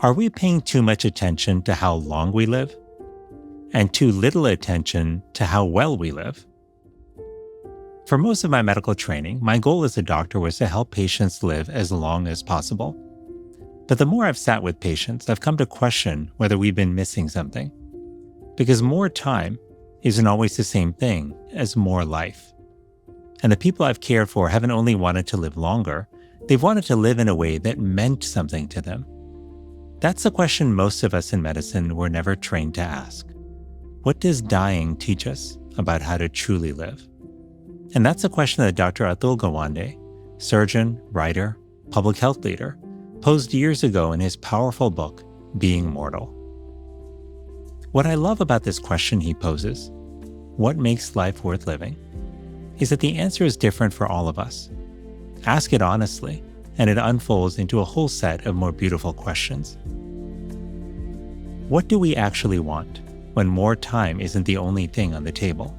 Are we paying too much attention to how long we live and too little attention to how well we live? For most of my medical training, my goal as a doctor was to help patients live as long as possible. But the more I've sat with patients, I've come to question whether we've been missing something. Because more time isn't always the same thing as more life. And the people I've cared for haven't only wanted to live longer, they've wanted to live in a way that meant something to them. That's the question most of us in medicine were never trained to ask. What does dying teach us about how to truly live? And that's a question that Dr. Atul Gawande, surgeon, writer, public health leader, posed years ago in his powerful book, Being Mortal. What I love about this question he poses, what makes life worth living, is that the answer is different for all of us. Ask it honestly, and it unfolds into a whole set of more beautiful questions. What do we actually want when more time isn't the only thing on the table?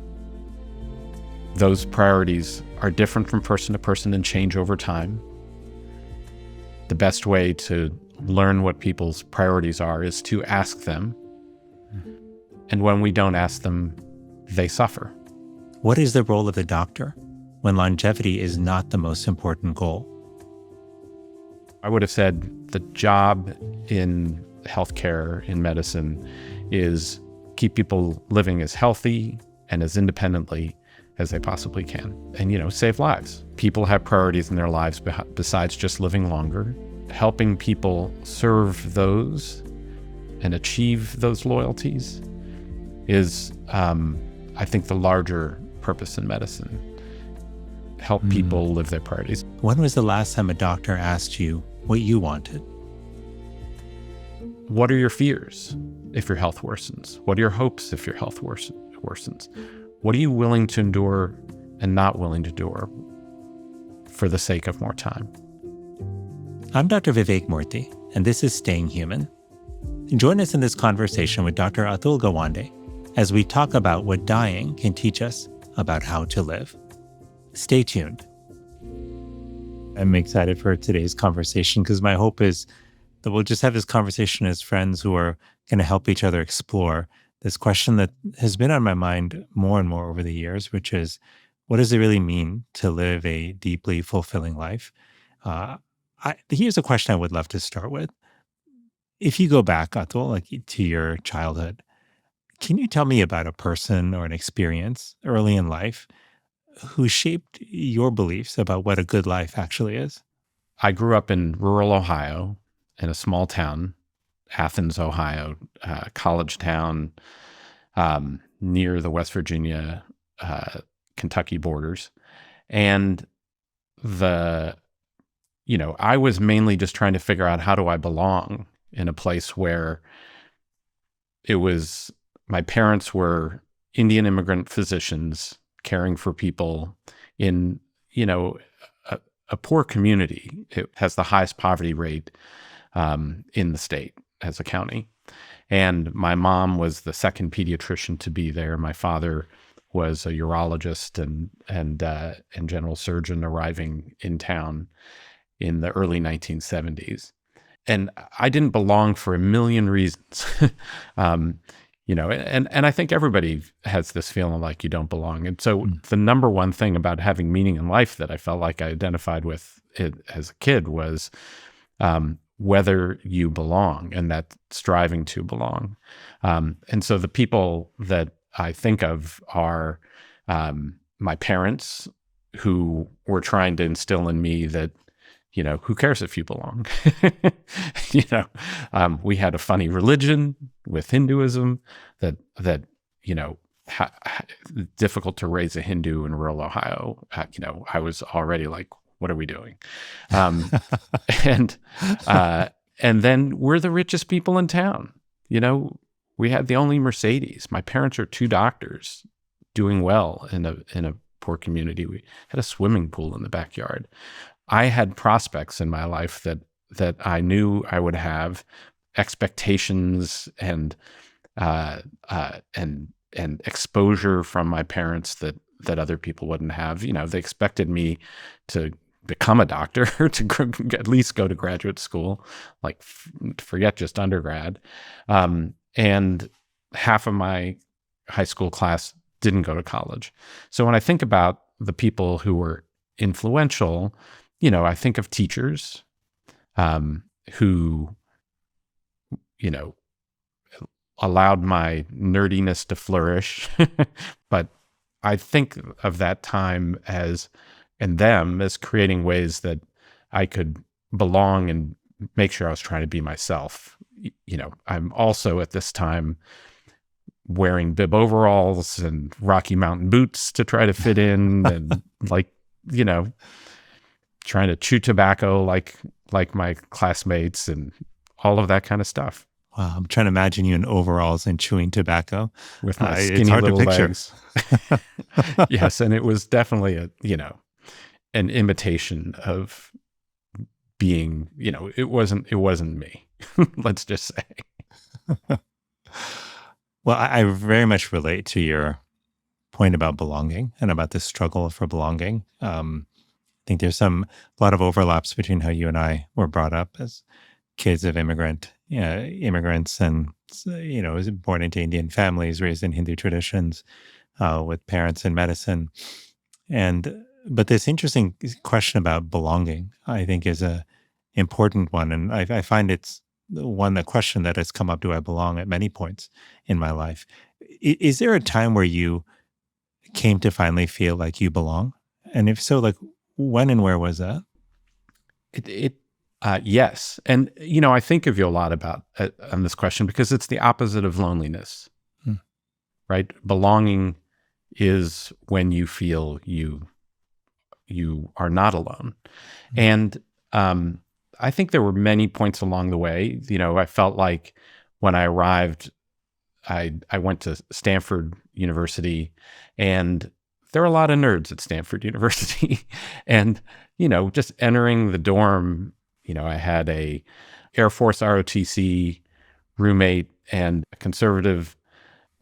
Those priorities are different from person to person and change over time. The best way to learn what people's priorities are is to ask them. And when we don't ask them, they suffer. What is the role of the doctor when longevity is not the most important goal? I would have said the job in healthcare, in medicine, is keep people living as healthy and as independently as they possibly can and, save lives. People have priorities in their lives besides just living longer. Helping people serve those and achieve those loyalties is, I think, the larger purpose in medicine. Help people live their priorities. When was the last time a doctor asked you what you wanted? What are your fears if your health worsens? What are your hopes if your health worsens? What are you willing to endure and not willing to endure for the sake of more time? I'm Dr. Vivek Murthy, and this is Staying Human. Join us in this conversation with Dr. Atul Gawande as we talk about what dying can teach us about how to live. Stay tuned. I'm excited for today's conversation because my hope is that we'll just have this conversation as friends who are going to help each other explore this question that has been on my mind more and more over the years, which is, what does it really mean to live a deeply fulfilling life? Here's a question I would love to start with. If you go back, Atul, to your childhood, can you tell me about a person or an experience early in life who shaped your beliefs about what a good life actually is? I grew up in rural Ohio in a small town, Athens, Ohio, college town near the West Virginia, Kentucky borders. And I was mainly just trying to figure out, how do I belong in a place where my parents were Indian immigrant physicians caring for people in, a poor community. It has the highest poverty rate in the state as a county. And my mom was the second pediatrician to be there. My father was a urologist and general surgeon arriving in town in the early 1970s. And I didn't belong for a million reasons. And I think everybody has this feeling like you don't belong. And so the number one thing about having meaning in life that I felt like I identified with it as a kid was whether you belong and that striving to belong. And so the people that I think of are my parents, who were trying to instill in me that, who cares if you belong? We had a funny religion with Hinduism that difficult to raise a Hindu in rural Ohio. I was already like, what are we doing? And then we're the richest people in town. We had the only Mercedes. My parents are two doctors doing well in a poor community. We had a swimming pool in the backyard. I had prospects in my life that I knew I would have, expectations and exposure from my parents that other people wouldn't have. They expected me to become a doctor, to at least go to graduate school, like forget just undergrad. And half of my high school class didn't go to college. So when I think about the people who were influential, I think of teachers who, allowed my nerdiness to flourish. But I think of that time and them as creating ways that I could belong and make sure I was trying to be myself. I'm also at this time wearing bib overalls and Rocky Mountain boots to try to fit in and trying to chew tobacco like my classmates and all of that kind of stuff. Wow, I'm trying to imagine you in overalls and chewing tobacco With my it's skinny hard little to picture. legs. Yes, and it was definitely an imitation of being, it wasn't me. Let's just say. Well, I very much relate to your point about belonging and about the struggle for belonging. I think there's a lot of overlaps between how you and I were brought up as kids of immigrants, and born into Indian families, raised in Hindu traditions, with parents in medicine, but this interesting question about belonging, I think, is a important one, and I find it's the question that has come up: do I belong? At many points in my life. Is there a time where you came to finally feel like you belong? And if so, like when and where was that? Yes. And, I think of you a lot about on this question because it's the opposite of loneliness, right? Belonging is when you feel you are not alone. And I think there were many points along the way. I felt like when I arrived, I went to Stanford University, and there were a lot of nerds at Stanford University. And, just entering the dorm, I had a Air Force ROTC roommate and a conservative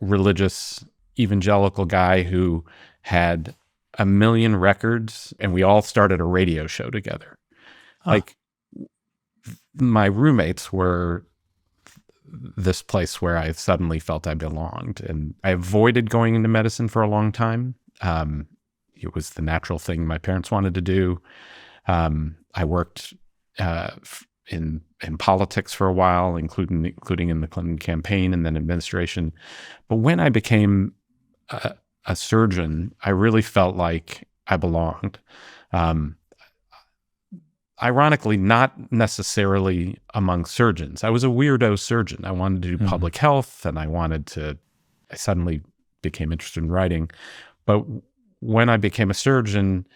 religious evangelical guy who had a million records, and we all started a radio show together. Huh. Like, my roommates were this place where I suddenly felt I belonged, and I avoided going into medicine for a long time. It was the natural thing my parents wanted to do. I worked in politics for a while, including in the Clinton campaign and then administration. But when I became a surgeon, I really felt like I belonged. Ironically, not necessarily among surgeons. I was a weirdo surgeon. I wanted to do public health, and I suddenly became interested in writing. But when I became a surgeon,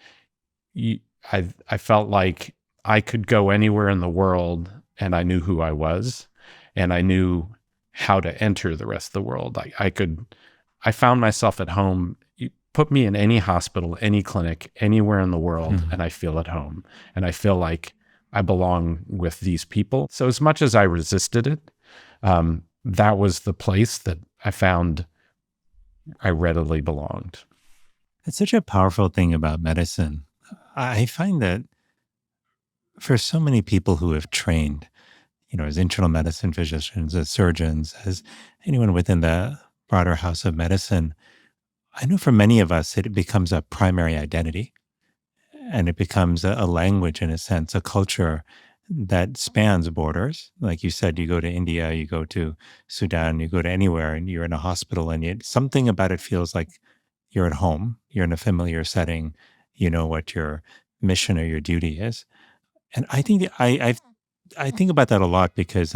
I felt like I could go anywhere in the world, and I knew who I was, and I knew how to enter the rest of the world. I found myself at home. You put me in any hospital, any clinic, anywhere in the world, and I feel at home, and I feel like I belong with these people. So as much as I resisted it, that was the place that I found I readily belonged. It's such a powerful thing about medicine. I find that for so many people who have trained, as internal medicine physicians, as surgeons, as anyone within the broader house of medicine, I know for many of us, it becomes a primary identity, and it becomes a language, in a sense, a culture that spans borders. Like you said, you go to India, you go to Sudan, you go to anywhere, and you're in a hospital, and yet something about it feels like you're at home, you're in a familiar setting, you know what your mission or your duty is. And I think I think about that a lot because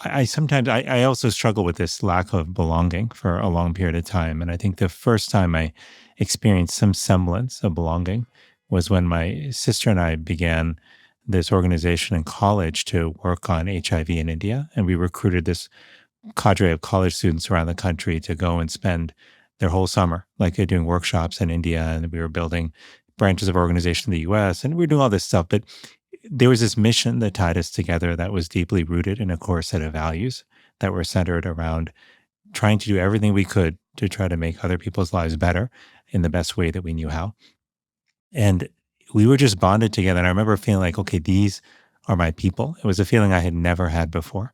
I sometimes I also struggle with this lack of belonging for a long period of time. And I think the first time I experienced some semblance of belonging was when my sister and I began this organization in college to work on HIV in India. And we recruited this cadre of college students around the country to go and spend their whole summer, like doing workshops in India. And we were building branches of organization in the US, and we were doing all this stuff. But there was this mission that tied us together that was deeply rooted in a core set of values that were centered around trying to do everything we could to try to make other people's lives better in the best way that we knew how. And we were just bonded together. And I remember feeling like, okay, these are my people. It was a feeling I had never had before.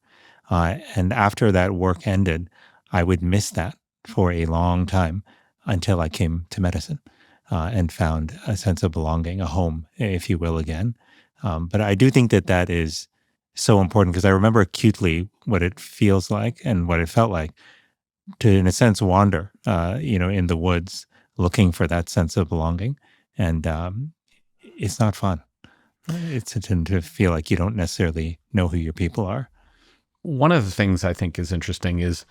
And after that work ended, I would miss that for a long time until I came to medicine and found a sense of belonging, a home, if you will, again. But I do think that that is so important because I remember acutely what it feels like and what it felt like to, in a sense, wander, in the woods looking for that sense of belonging. And it's not fun. It's to feel like you don't necessarily know who your people are. One of the things I think is interesting is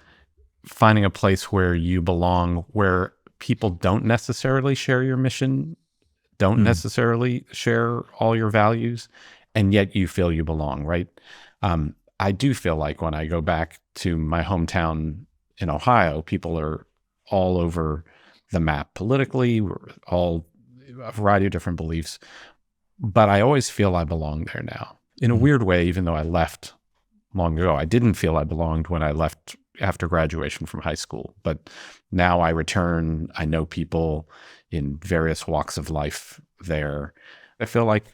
finding a place where you belong, where people don't necessarily share your mission, don't necessarily share all your values, and yet you feel you belong, right? I do feel like when I go back to my hometown in Ohio, people are all over the map politically, we're all a variety of different beliefs, but I always feel I belong there now. In a weird way, even though I left long ago, I didn't feel I belonged when I left after graduation from high school, but now I return, I know people in various walks of life there. I feel like,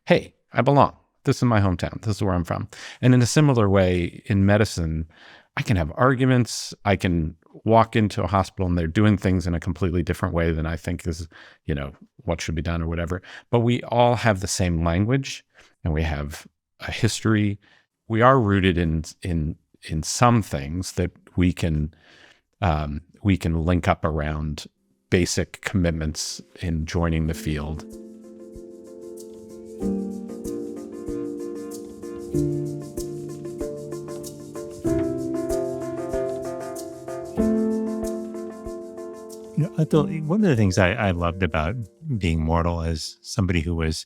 hey, I belong. This is my hometown. This is where I'm from. And in a similar way, in medicine, I can have arguments. I can walk into a hospital and they're doing things in a completely different way than I think is, what should be done or whatever. But we all have the same language and we have a history. We are rooted in some things that we can link up around basic commitments in joining the field. Atul, one of the things I loved about being mortal as somebody who was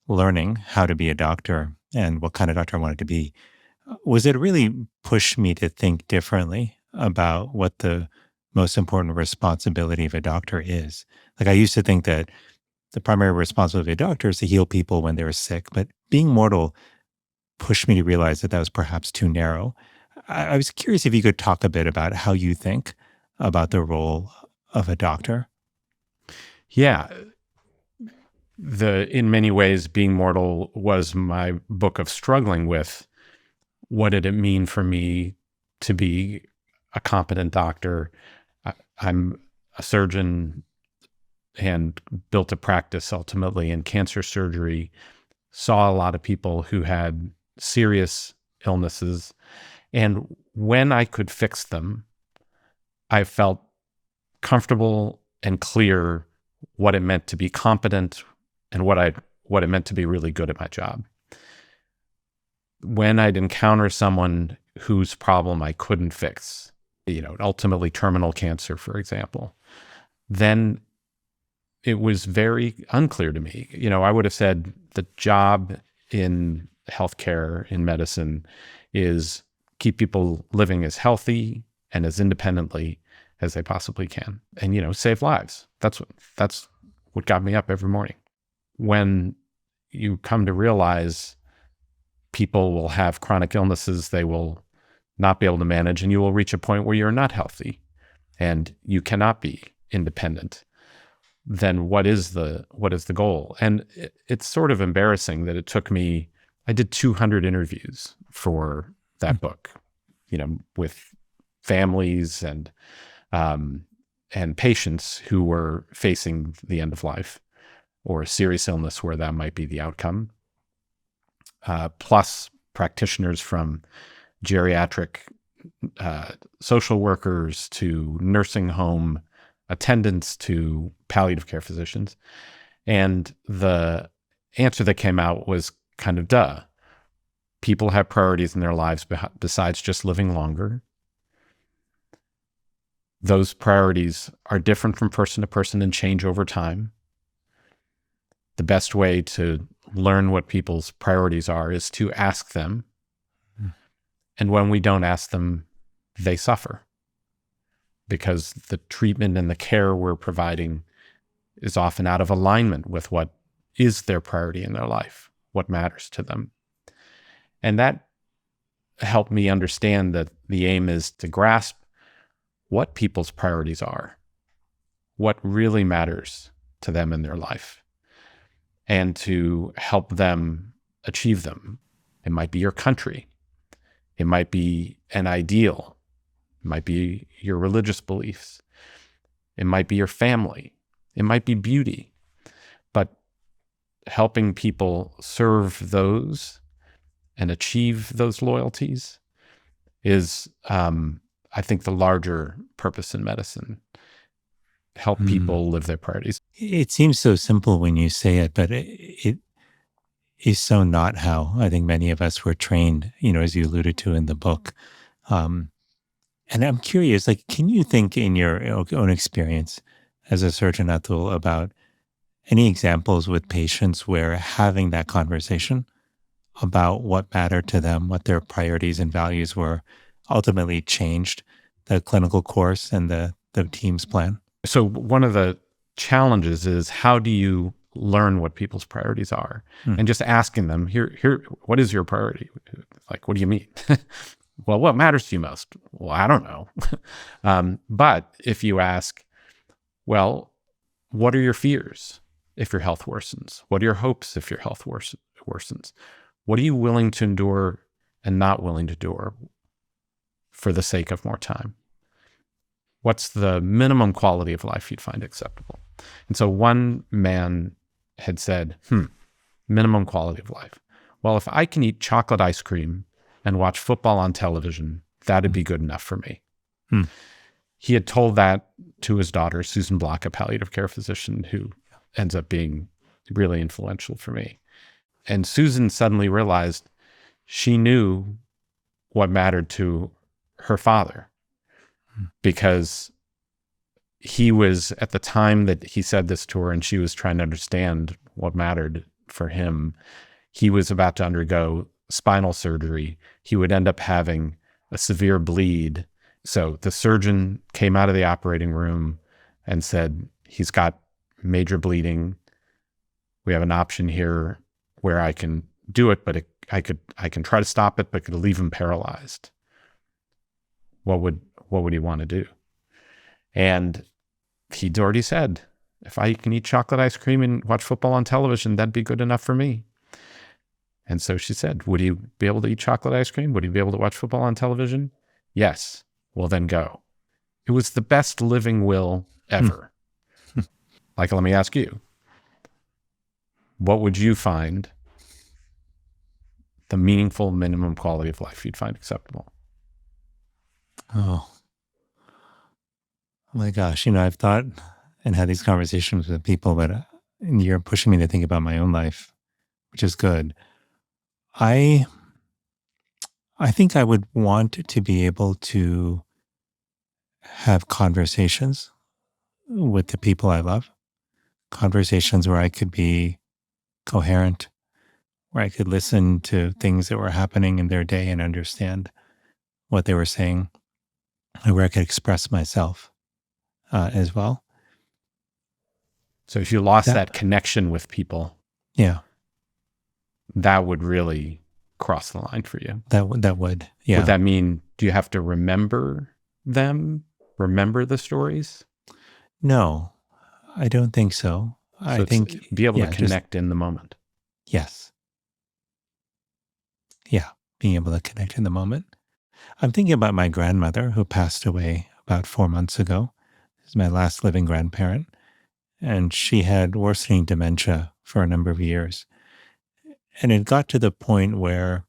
learning how to be a doctor and what kind of doctor I wanted to be was it really pushed me to think differently about what the most important responsibility of a doctor is. Like I used to think that the primary responsibility of a doctor is to heal people when they're sick, but being mortal pushed me to realize that that was perhaps too narrow. I was curious if you could talk a bit about how you think about the role of a doctor. Yeah. In many ways, Being Mortal was my book of struggling with what did it mean for me to be a competent doctor. I'm a surgeon and built a practice ultimately in cancer surgery, saw a lot of people who had serious illnesses. And when I could fix them, I felt comfortable and clear what it meant to be competent and what it meant to be really good at my job. When I'd encounter someone whose problem I couldn't fix, ultimately terminal cancer, for example, then it was very unclear to me. I would have said the job in healthcare, in medicine, is keep people living as healthy and as independently as they possibly can, and save lives. That's what got me up every morning. When you come to realize people will have chronic illnesses they will not be able to manage, and you will reach a point where you're not healthy and you cannot be independent, then what is the goal? And it's sort of embarrassing that it took me, I did 200 interviews for that book, with families and patients who were facing the end of life or a serious illness where that might be the outcome, plus practitioners from geriatric social workers to nursing home attendants to palliative care physicians. And the answer that came out was kind of duh. People have priorities in their lives besides just living longer. Those priorities are different from person to person and change over time. The best way to learn what people's priorities are is to ask them. And when we don't ask them, they suffer because the treatment and the care we're providing is often out of alignment with what is their priority in their life, what matters to them. And that helped me understand that the aim is to grasp what people's priorities are, what really matters to them in their life. and to help them achieve them. It might be your country. It might be an ideal. It might be your religious beliefs. It might be your family. It might be beauty. But helping people serve those and achieve those loyalties is, I think, the larger purpose in medicine. Help people live their priorities. It seems so simple when you say it, but it is so not how I think many of us were trained, as you alluded to in the book. And I'm curious, like, can you think in your own experience as a surgeon, Atul, about any examples with patients where having that conversation about what mattered to them, what their priorities and values were, ultimately changed the clinical course and the team's plan? So one of the challenges is, how do you learn what people's priorities are? And just asking them, here, what is your priority? Like, what do you mean? Well, what matters to you most? Well, I don't know. But if you ask, well, what are your fears if your health worsens? What are your hopes if your health worsens? What are you willing to endure and not willing to endure for the sake of more time? What's the minimum quality of life you'd find acceptable? And so one man had said, minimum quality of life. Well, if I can eat chocolate ice cream and watch football on television, that'd be good enough for me. He had told that to his daughter, Susan Block, a palliative care physician who ends up being really influential for me. And Susan suddenly realized she knew what mattered to her father, because he was, at the time that he said this to her and she was trying to understand what mattered for him, he was about to undergo spinal surgery. He would end up having a severe bleed. So the surgeon came out of the operating room and said, he's got major bleeding. We have an option here where I can do it, but I can try to stop it, but could leave him paralyzed. What would he want to do? And he'd already said, if I can eat chocolate ice cream and watch football on television, that'd be good enough for me. And so she said, would you be able to eat chocolate ice cream? Would you be able to watch football on television? Yes. Well, then go. It was the best living will ever. Like, let me ask you, what would you find the meaningful minimum quality of life you'd find acceptable? Oh my gosh. I've thought and had these conversations with people, but and you're pushing me to think about my own life, which is good. I think I would want to be able to have conversations with the people I love, conversations where I could be coherent, where I could listen to things that were happening in their day and understand what they were saying, and where I could express myself as well. So if you lost that connection with people, yeah, that would really cross the line for you. That would, yeah. Would that mean, do you have to remember them, remember the stories? No, I don't think so. I think be able to connect in the moment. Yes. Yeah, being able to connect in the moment. I'm thinking about my grandmother who passed away about 4 months ago. This is my last living grandparent. And she had worsening dementia for a number of years. And it got to the point where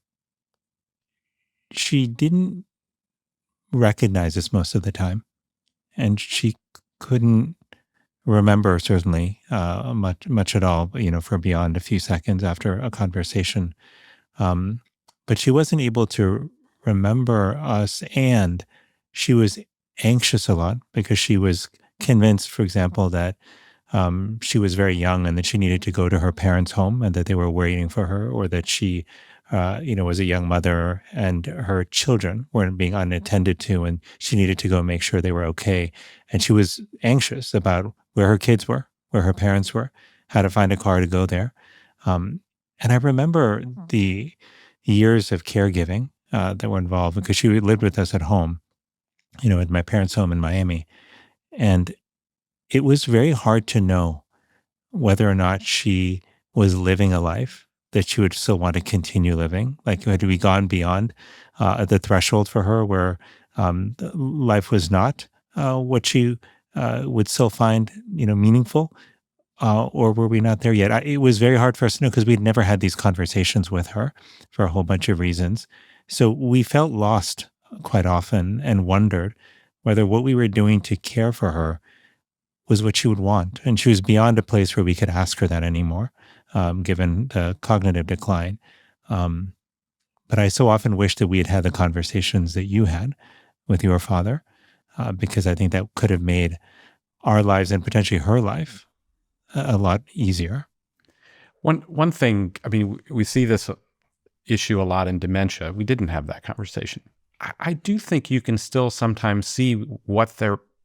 she didn't recognize us most of the time. And she couldn't remember, certainly, much at all, for beyond a few seconds after a conversation. But she wasn't able to remember us, and she was anxious a lot because she was convinced, for example, that she was very young and that she needed to go to her parents' home and that they were waiting for her, or that she, was a young mother and her children weren't being unattended to and she needed to go make sure they were okay. And she was anxious about where her kids were, where her parents were, how to find a car to go there. And I remember the years of caregiving that were involved because she lived with us at home, at my parents' home in Miami. And it was very hard to know whether or not she was living a life that she would still want to continue living? Like, had we gone beyond the threshold for her where life was not what she would still find, meaningful? Or were we not there yet? It was very hard for us to know because we'd never had these conversations with her for a whole bunch of reasons. So we felt lost quite often and wondered whether what we were doing to care for her was what she would want. And she was beyond a place where we could ask her that anymore, given the cognitive decline. Um, but I so often wish that we had had the conversations that you had with your father, because I think that could have made our lives and potentially her life a lot easier. One thing, I mean, we see this issue a lot in dementia. We didn't have that conversation. I do think you can still sometimes see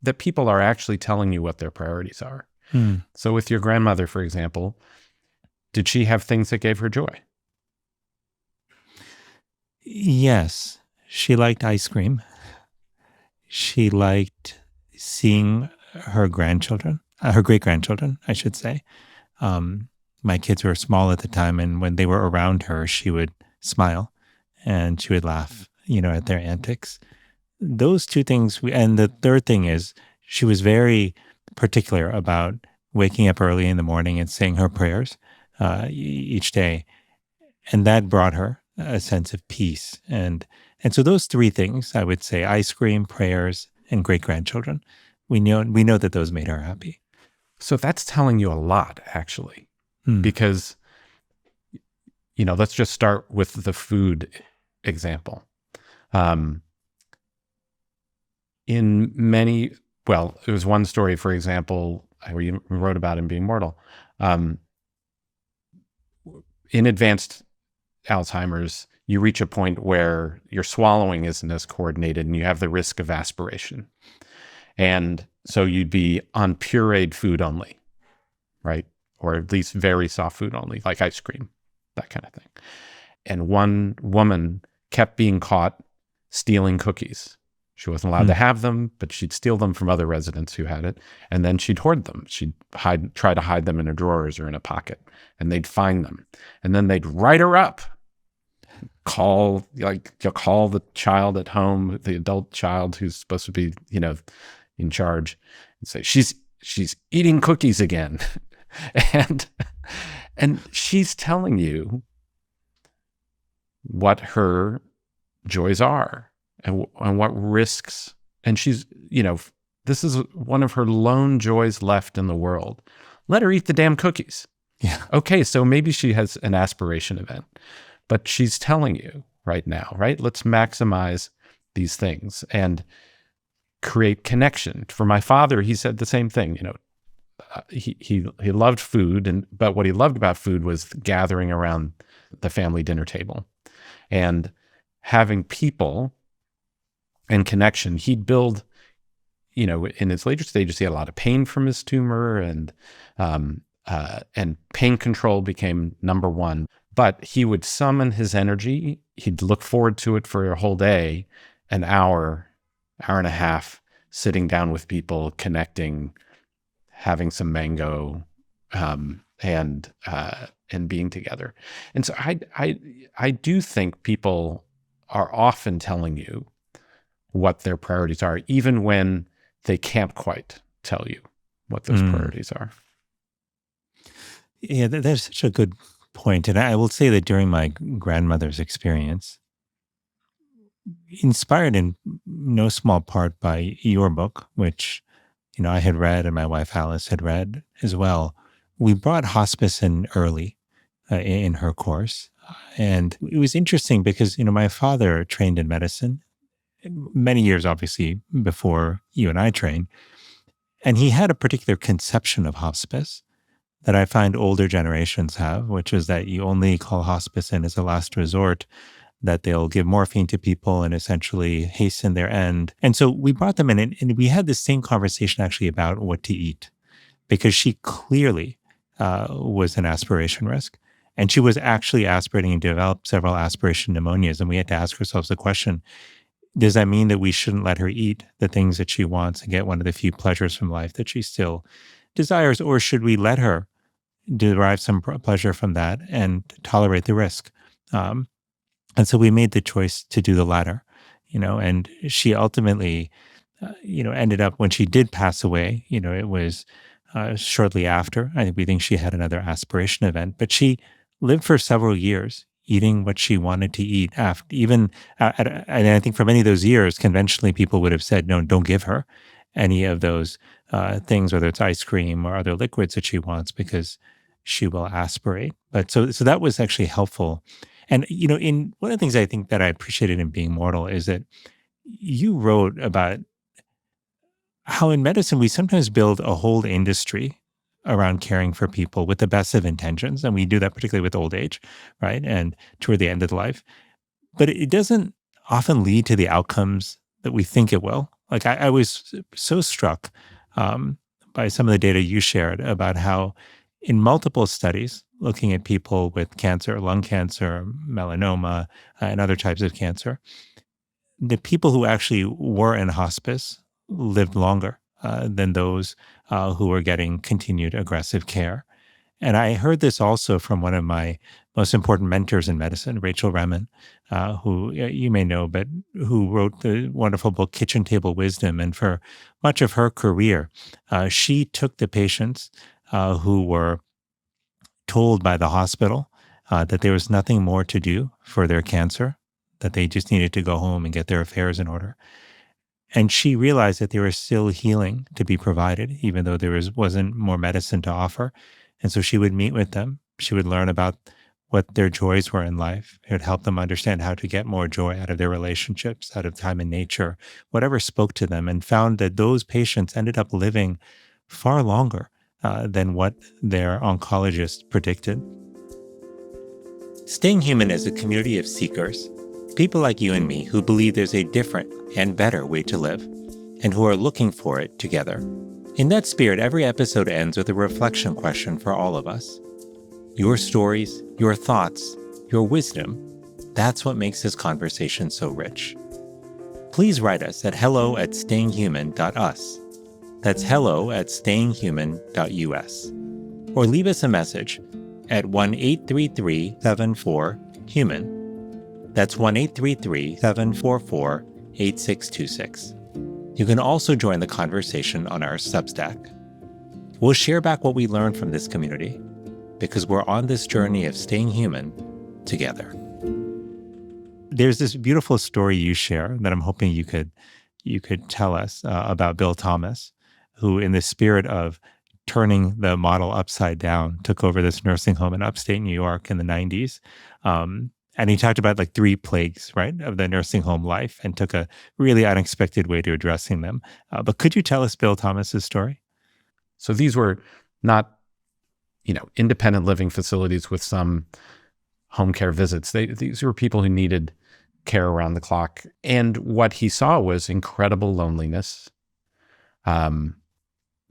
that people are actually telling you what their priorities are. So with your grandmother, for example, did she have things that gave her joy? Yes, she liked ice cream. She liked seeing her grandchildren, her great grandchildren, I should say. My kids were small at the time, and when they were around her, she would smile and she would laugh, at their antics. Those two things, and the third thing is she was very particular about waking up early in the morning and saying her prayers each day, and that brought her a sense of peace. And so those three things, I would say: ice cream, prayers, and great grandchildren. We know that those made her happy. So that's telling you a lot, actually, Hmm. because let's just start with the food example. In many, well, it was one story, for example, where you wrote about him being mortal. In advanced Alzheimer's, you reach a point where your swallowing isn't as coordinated and you have the risk of aspiration. And so you'd be on pureed food only, right? Or at least very soft food only, like ice cream, that kind of thing. And one woman kept being caught stealing cookies. She wasn't allowed to have them, but she'd steal them from other residents who had it. And then she'd hoard them. She'd try to hide them in her drawers or in a pocket, and they'd find them. And then they'd write her up. You'll call the child at home, the adult child who's supposed to be, in charge, and say, she's eating cookies again. and she's telling you what her joys are and what risks. And she's, this is one of her lone joys left in the world. Let her eat the damn cookies. Yeah. Okay, so maybe she has an aspiration event, but she's telling you right now, right? Let's maximize these things and create connection. For my father, he said the same thing. He loved food, but what he loved about food was gathering around the family dinner table and having people and connection. He'd build, in his later stages, he had a lot of pain from his tumor, and pain control became number one. But he would summon his energy. He'd look forward to it for a whole day, an hour and a half, sitting down with people, connecting, having some mango, and being together. And so I do think people are often telling you what their priorities are, even when they can't quite tell you what those priorities are. Yeah, that's such a good point. And I will say that during my grandmother's experience, inspired in no small part by your book, which, I had read and my wife Alice had read as well, we brought hospice in early in her course. And it was interesting because, my father trained in medicine many years, obviously, before you and I trained. And he had a particular conception of hospice that I find older generations have, which is that you only call hospice in as a last resort, that they'll give morphine to people and essentially hasten their end. And so we brought them in, and we had the same conversation actually about what to eat, because she clearly was an aspiration risk. And she was actually aspirating and developed several aspiration pneumonias. And we had to ask ourselves the question, does that mean that we shouldn't let her eat the things that she wants and get one of the few pleasures from life that she still desires? Or should we let her derive some pleasure from that and tolerate the risk. Um, and so we made the choice to do the latter, and she ultimately, ended up when she did pass away, it was shortly after. We think she had another aspiration event, but she lived for several years eating what she wanted to eat after even and I think for many of those years, conventionally people would have said, no, don't give her any of those things, whether it's ice cream or other liquids that she wants, because she will aspirate. But so that was actually helpful. And in one of the things I think that I appreciated in Being Mortal is that you wrote about how in medicine we sometimes build a whole industry around caring for people with the best of intentions. And we do that particularly with old age, right? And toward the end of the life. But it doesn't often lead to the outcomes that we think it will. Like I was so struck by some of the data you shared about how in multiple studies looking at people with cancer, lung cancer, melanoma, and other types of cancer, the people who actually were in hospice lived longer than those who were getting continued aggressive care. And I heard this also from one of my most important mentors in medicine, Rachel Remen, who you may know, but who wrote the wonderful book Kitchen Table Wisdom. And for much of her career, she took the patients who were told by the hospital that there was nothing more to do for their cancer, that they just needed to go home and get their affairs in order. And she realized that there was still healing to be provided, even though wasn't more medicine to offer. And so she would meet with them. She would learn about what their joys were in life. It would help them understand how to get more joy out of their relationships, out of time in nature, whatever spoke to them, and found that those patients ended up living far longer than what their oncologist predicted. Staying Human is a community of seekers, people like you and me who believe there's a different and better way to live, and who are looking for it together. In that spirit, every episode ends with a reflection question for all of us. Your stories, your thoughts, your wisdom, that's what makes this conversation so rich. Please write us at hello@stayinghuman.us. That's hello@stayinghuman.us. Or leave us a message at 1-833-74-HUMAN. That's 1-833-744-8626. You can also join the conversation on our Substack. We'll share back what we learned from this community, because we're on this journey of staying human together. There's this beautiful story you share that I'm hoping you could tell us about Bill Thomas, who in the spirit of turning the model upside down, took over this nursing home in upstate New York in the 90s. And he talked about like 3 plagues, right, of the nursing home life, and took a really unexpected way to addressing them. But could you tell us Bill Thomas's story? So these were not, independent living facilities with some home care visits. These were people who needed care around the clock. And what he saw was incredible loneliness,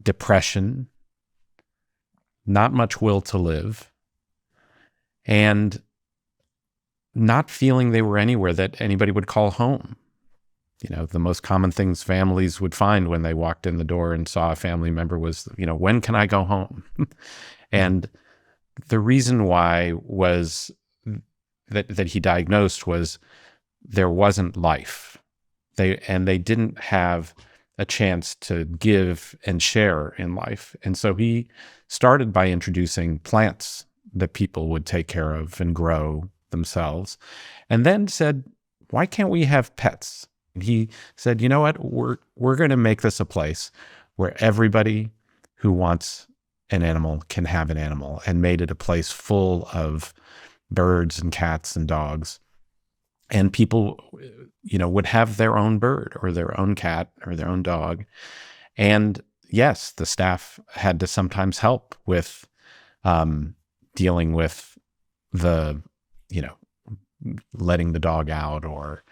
depression, not much will to live, and not feeling they were anywhere that anybody would call home. The most common things families would find when they walked in the door and saw a family member was, when can I go home? And the reason why was that he diagnosed was there wasn't life. They didn't have a chance to give and share in life. And so he started by introducing plants that people would take care of and grow themselves, and then said, why can't we have pets? And he said, you know what, we're going to make this a place where everybody who wants an animal can have an animal, and made it a place full of birds and cats and dogs. And people, would have their own bird or their own cat or their own dog. And yes, the staff had to sometimes help with dealing with the, letting the dog out or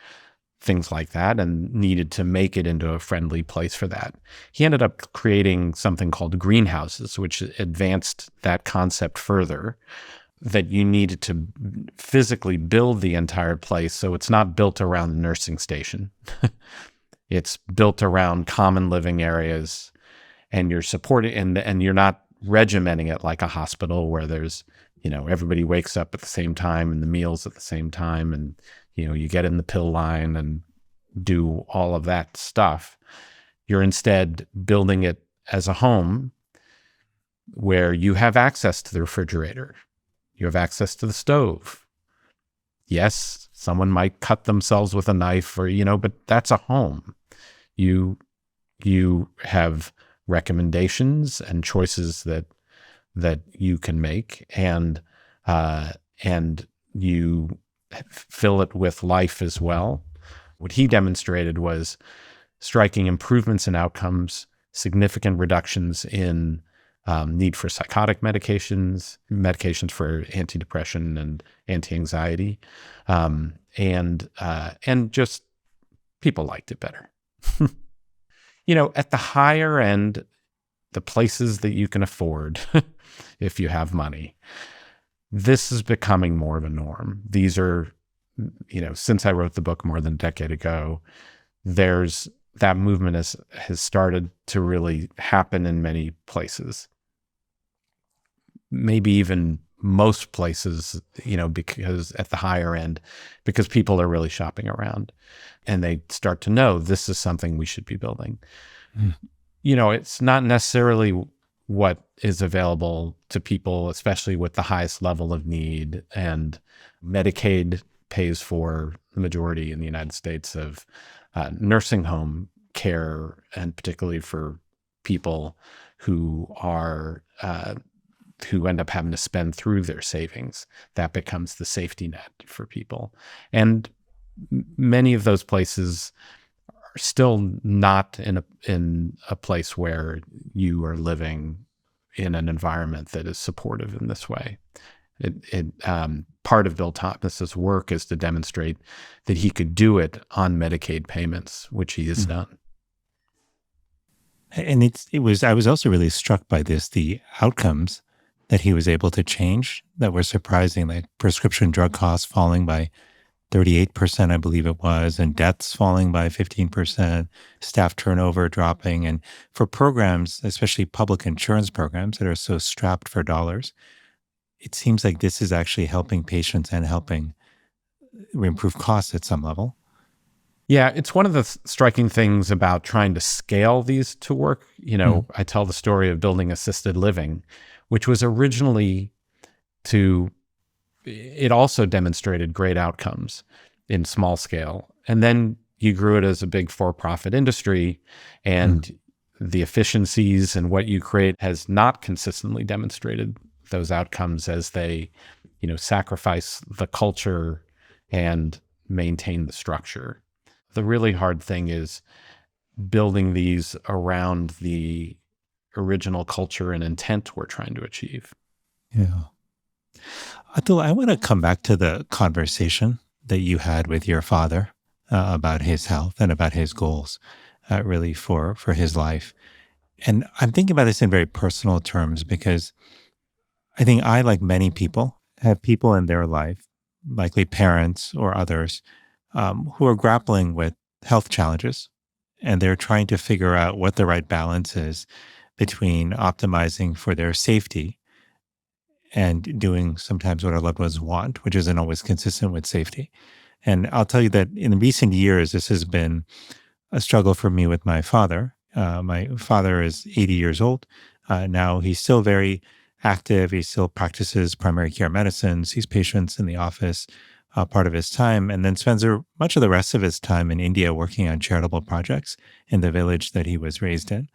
things like that, and needed to make it into a friendly place for that. He ended up creating something called greenhouses, which advanced that concept further, that you needed to physically build the entire place. So it's not built around the nursing station. It's built around common living areas, and you're supporting, and you're not regimenting it like a hospital where there's, everybody wakes up at the same time and the meals at the same time, and, you get in the pill line and do all of that stuff. You're instead building it as a home where you have access to the refrigerator. You have access to the stove. Yes, someone might cut themselves with a knife but that's a home. You have recommendations and choices that you can make, and you fill it with life as well. What he demonstrated was striking improvements in outcomes, significant reductions in need for psychotic medications for antidepressant and anti-anxiety, and just people liked it better. At the higher end, the places that you can afford, if you have money, this is becoming more of a norm. These are, since I wrote the book more than a decade ago, that movement has started to really happen in many places. Maybe even most places, because at the higher end, because people are really shopping around and they start to know this is something we should be building. Mm. It's not necessarily what is available to people, especially with the highest level of need, and Medicaid pays for the majority in the United States of nursing home care, and particularly for people who end up having to spend through their savings. That becomes the safety net for people. And many of those places are still not in a place where you are living in an environment that is supportive in this way. Part of Bill Thomas's work is to demonstrate that he could do it on Medicaid payments, which he has done. And I was also really struck by the outcomes that he was able to change that were surprising, like prescription drug costs falling by 38%, I believe it was, and deaths falling by 15%, staff turnover dropping. And for programs, especially public insurance programs that are so strapped for dollars, it seems like this is actually helping patients and helping improve costs at some level. Yeah, it's one of the striking things about trying to scale these to work. I tell the story of building assisted living, which was originally it also demonstrated great outcomes in small scale. And then you grew it as a big for-profit industry, and the efficiencies and what you create has not consistently demonstrated those outcomes as they, sacrifice the culture and maintain the structure. The really hard thing is building these around the original culture and intent we're trying to achieve. Yeah. Atul, I want to come back to the conversation that you had with your father about his health and about his goals, really for his life. And I'm thinking about this in very personal terms, because I think I, like many people, have people in their life, likely parents or others, who are grappling with health challenges, and they're trying to figure out what the right balance is between optimizing for their safety and doing sometimes what our loved ones want, which isn't always consistent with safety. And I'll tell you that in recent years, this has been a struggle for me with my father. My father is 80 years old. Now he's still very active. He still practices primary care medicine, sees patients in the office part of his time, and then spends much of the rest of his time in India working on charitable projects in the village that he was raised in.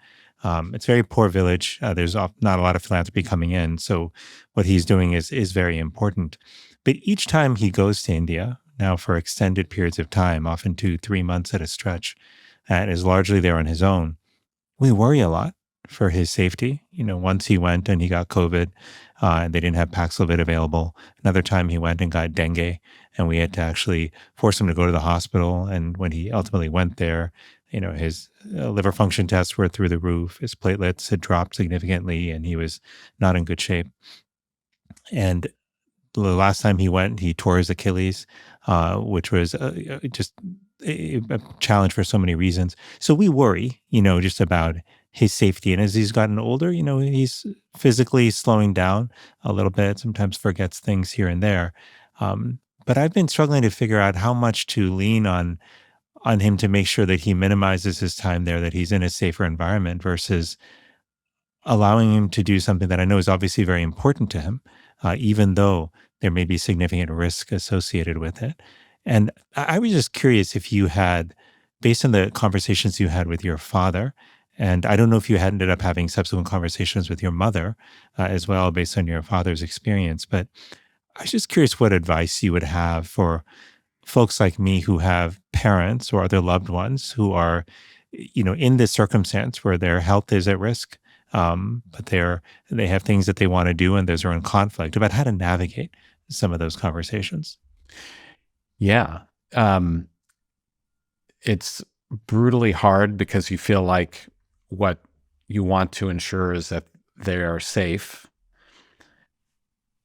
It's a very poor village. There's not a lot of philanthropy coming in. So what he's doing is very important. But each time he goes to India, now for extended periods of time, often 2-3 months at a stretch, and is largely there on his own, we worry a lot for his safety. Once he went and he got COVID, and they didn't have Paxlovid available. Another time he went and got dengue, and we had to actually force him to go to the hospital. And when he ultimately went there, his liver function tests were through the roof. His platelets had dropped significantly, and he was not in good shape. And the last time he went, he tore his Achilles, which was just a challenge for so many reasons. So we worry, just about his safety. And as he's gotten older, he's physically slowing down a little bit, sometimes forgets things here and there. But I've been struggling to figure out how much to lean on him to make sure that he minimizes his time there, that he's in a safer environment versus allowing him to do something that I know is obviously very important to him, even though there may be significant risk associated with it. And I was just curious if you had, based on the conversations you had with your father, and I don't know if you had ended up having subsequent conversations with your mother as well, based on your father's experience, but I was just curious what advice you would have for folks like me who have parents or other loved ones who are, in this circumstance where their health is at risk, but they have things that they want to do and there's their own conflict about how to navigate some of those conversations. Yeah. It's brutally hard because you feel like what you want to ensure is that they are safe,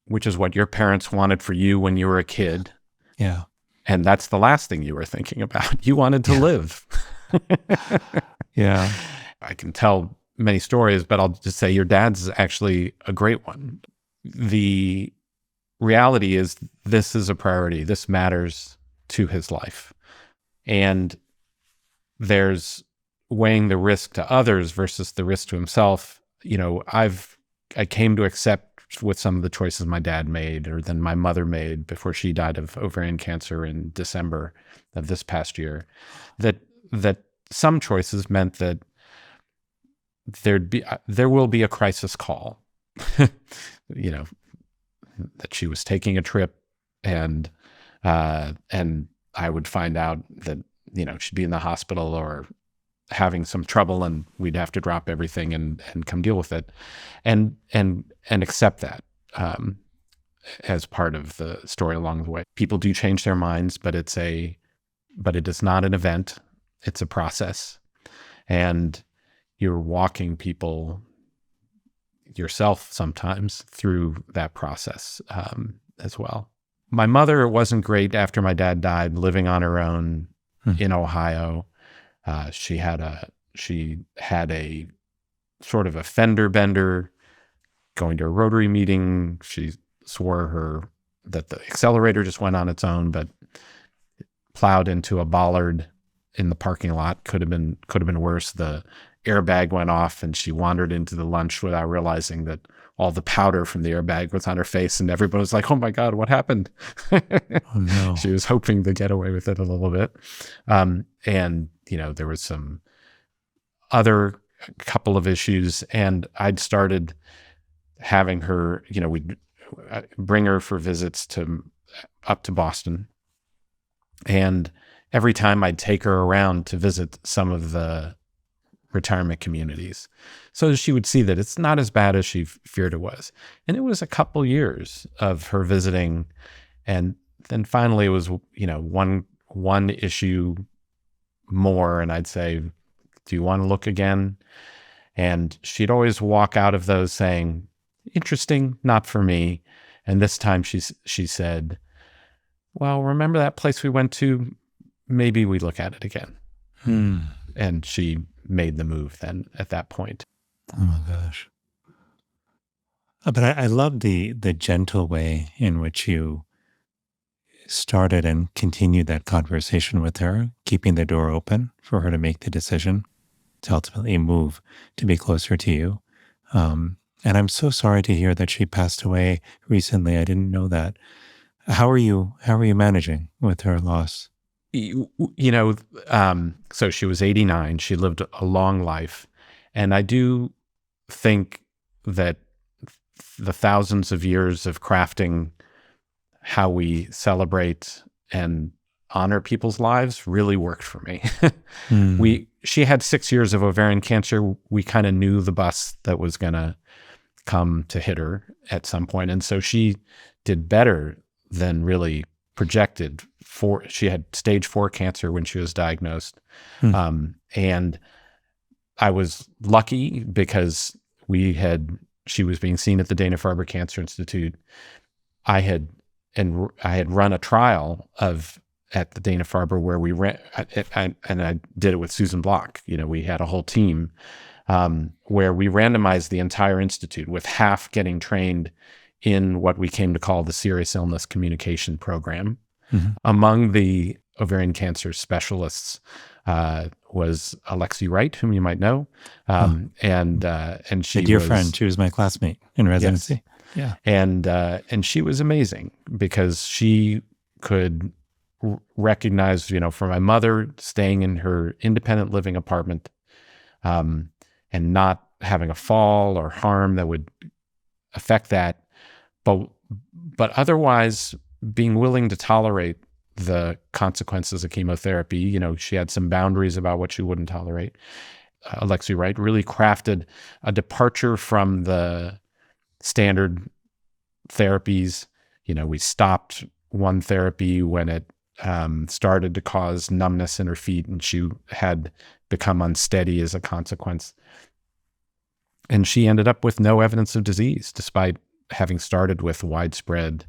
which is what your parents wanted for you when you were a kid. Yeah. And that's the last thing you were thinking about. You wanted to live. Yeah. I can tell many stories, but I'll just say your dad's actually a great one. The reality is this is a priority. This matters to his life. And there's weighing the risk to others versus the risk to himself. I came to accept with some of the choices my dad made or then my mother made before she died of ovarian cancer in December of this past year, that some choices meant that there will be a crisis call, that she was taking a trip and I would find out that, she'd be in the hospital or having some trouble and we'd have to drop everything and come deal with it and accept that as part of the story along the way. People do change their minds, but it is not an event. It's a process. And you're walking people yourself sometimes through that process as well. My mother wasn't great after my dad died, living on her own in Ohio. She had a sort of a fender bender going to a Rotary meeting. She swore that the accelerator just went on its own, but plowed into a bollard in the parking lot. Could have been worse. The airbag went off and she wandered into the lunch without realizing that all the powder from the airbag was on her face, and everyone was like, "Oh my God, what happened?" Oh no. She was hoping to get away with it a little bit. And there was some other couple of issues, and I'd started having her, we'd bring her for visits up to Boston. And every time I'd take her around to visit some of the retirement communities, so she would see that it's not as bad as she feared it was. And it was a couple years of her visiting. And then finally it was, one issue more. And I'd say, "Do you want to look again?" And she'd always walk out of those saying, "Interesting, not for me." And this time she said, "Well, remember that place we went to? Maybe we look at it again." And she made the move then at that point. Oh my gosh. But I love the gentle way in which you started and continued that conversation with her, keeping the door open for her to make the decision to ultimately move to be closer to you. And I'm so sorry to hear that she passed away recently. I didn't know that. How are you managing with her loss? So she was 89. She lived a long life. And I do think that the thousands of years of crafting how we celebrate and honor people's lives really worked for me. She had 6 years of ovarian cancer. We kind of knew the bus that was going to come to hit her at some point. And so she did better than really projected. She had stage 4 cancer when she was diagnosed. And I was lucky because she was being seen at the Dana-Farber Cancer Institute. I had run a trial at the Dana-Farber where we ran, and I did it with Susan Block. We had a whole team where we randomized the entire institute with half getting trained in what we came to call the serious illness communication program. Mm-hmm. Among the ovarian cancer specialists was Alexi Wright, whom you might know, and she a dear was, friend. She was my classmate in residency. Yes. Yeah, and she was amazing because she could recognize, for my mother staying in her independent living apartment, and not having a fall or harm that would affect that, but otherwise being willing to tolerate the consequences of chemotherapy. She had some boundaries about what she wouldn't tolerate. Alexi Wright really crafted a departure from the standard therapies. We stopped one therapy when it started to cause numbness in her feet, and she had become unsteady as a consequence. And she ended up with no evidence of disease, despite having started with widespread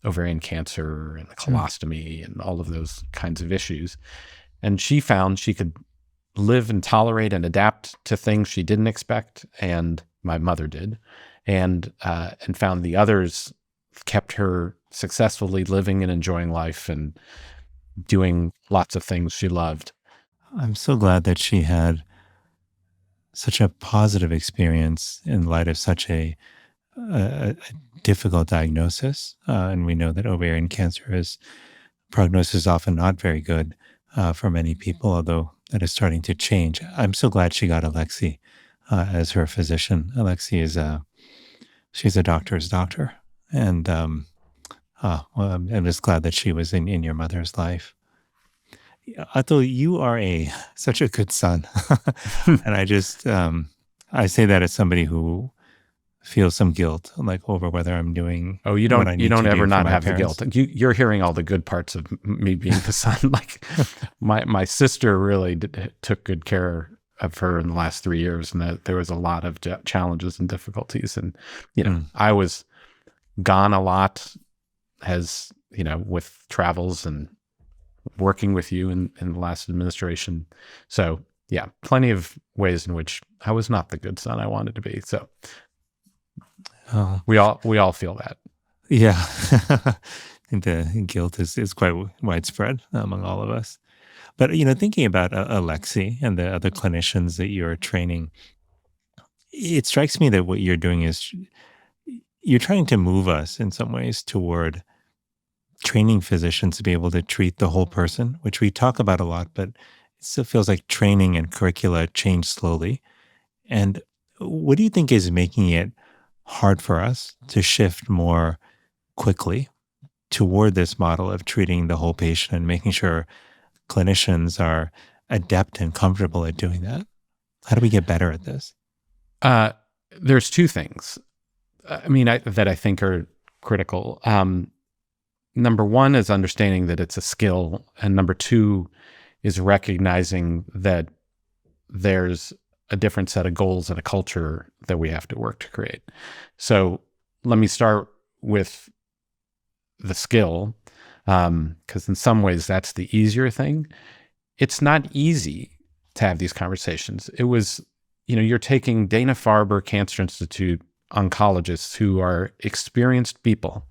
ovarian cancer and the colostomy and all of those kinds of issues. And she found she could live and tolerate and adapt to things she didn't expect, and my mother did, and found the others kept her successfully living and enjoying life and doing lots of things she loved. I'm so glad that she had such a positive experience in light of such a difficult diagnosis. And we know that ovarian cancer prognosis is often not very good for many people, although that is starting to change. I'm so glad she got Alexi as her physician. Alexi she's a doctor's doctor. And well, I'm just glad that she was in your mother's life. Atul, you are such a good son. And I say that as somebody who feels some guilt, over whether I'm doing. Oh, you don't ever not have parents. The guilt. You're hearing all the good parts of me being the son. My sister really took good care of her in the last 3 years, and that there was a lot of challenges and difficulties. And, I was gone a lot with travels and working with you in the last administration. So yeah, plenty of ways in which I was not the good son I wanted to be. So we all feel that. Yeah. I think the guilt is quite widespread among all of us. But, thinking about Alexi and the other clinicians that you're training, it strikes me that what you're doing is you're trying to move us in some ways toward training physicians to be able to treat the whole person, which we talk about a lot, but it still feels like training and curricula change slowly. And what do you think is making it hard for us to shift more quickly toward this model of treating the whole patient and making sure clinicians are adept and comfortable at doing that? How do we get better at this? There's two things, that I think are critical. Number one is understanding that it's a skill, and number two is recognizing that there's a different set of goals and a culture that we have to work to create. So let me start with the skill, because in some ways that's the easier thing. It's not easy to have these conversations. It was, you're taking Dana-Farber Cancer Institute oncologists who are experienced people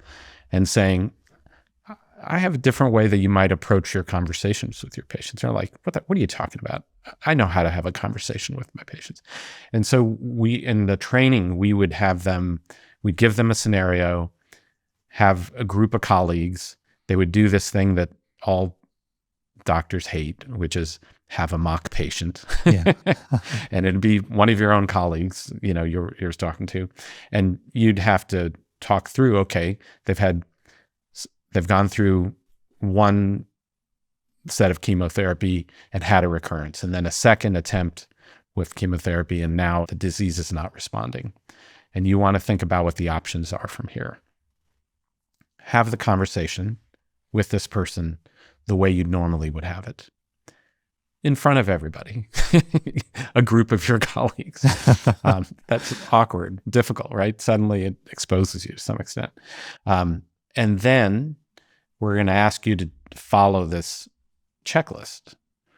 and saying, I have a different way that you might approach your conversations with your patients. They're like, what are you talking about? I know how to have a conversation with my patients. And so in the training, we'd give them a scenario, have a group of colleagues. They would do this thing that all doctors hate, which is have a mock patient. Yeah. And it'd be one of your own colleagues, you're talking to, and you'd have to talk through, okay, they've gone through one set of chemotherapy and had a recurrence, and then a second attempt with chemotherapy, and now the disease is not responding. And you want to think about what the options are from here. Have the conversation with this person the way you normally would have it, in front of everybody, a group of your colleagues. That's awkward, difficult, right? Suddenly it exposes you to some extent. And then we're going to ask you to follow this checklist.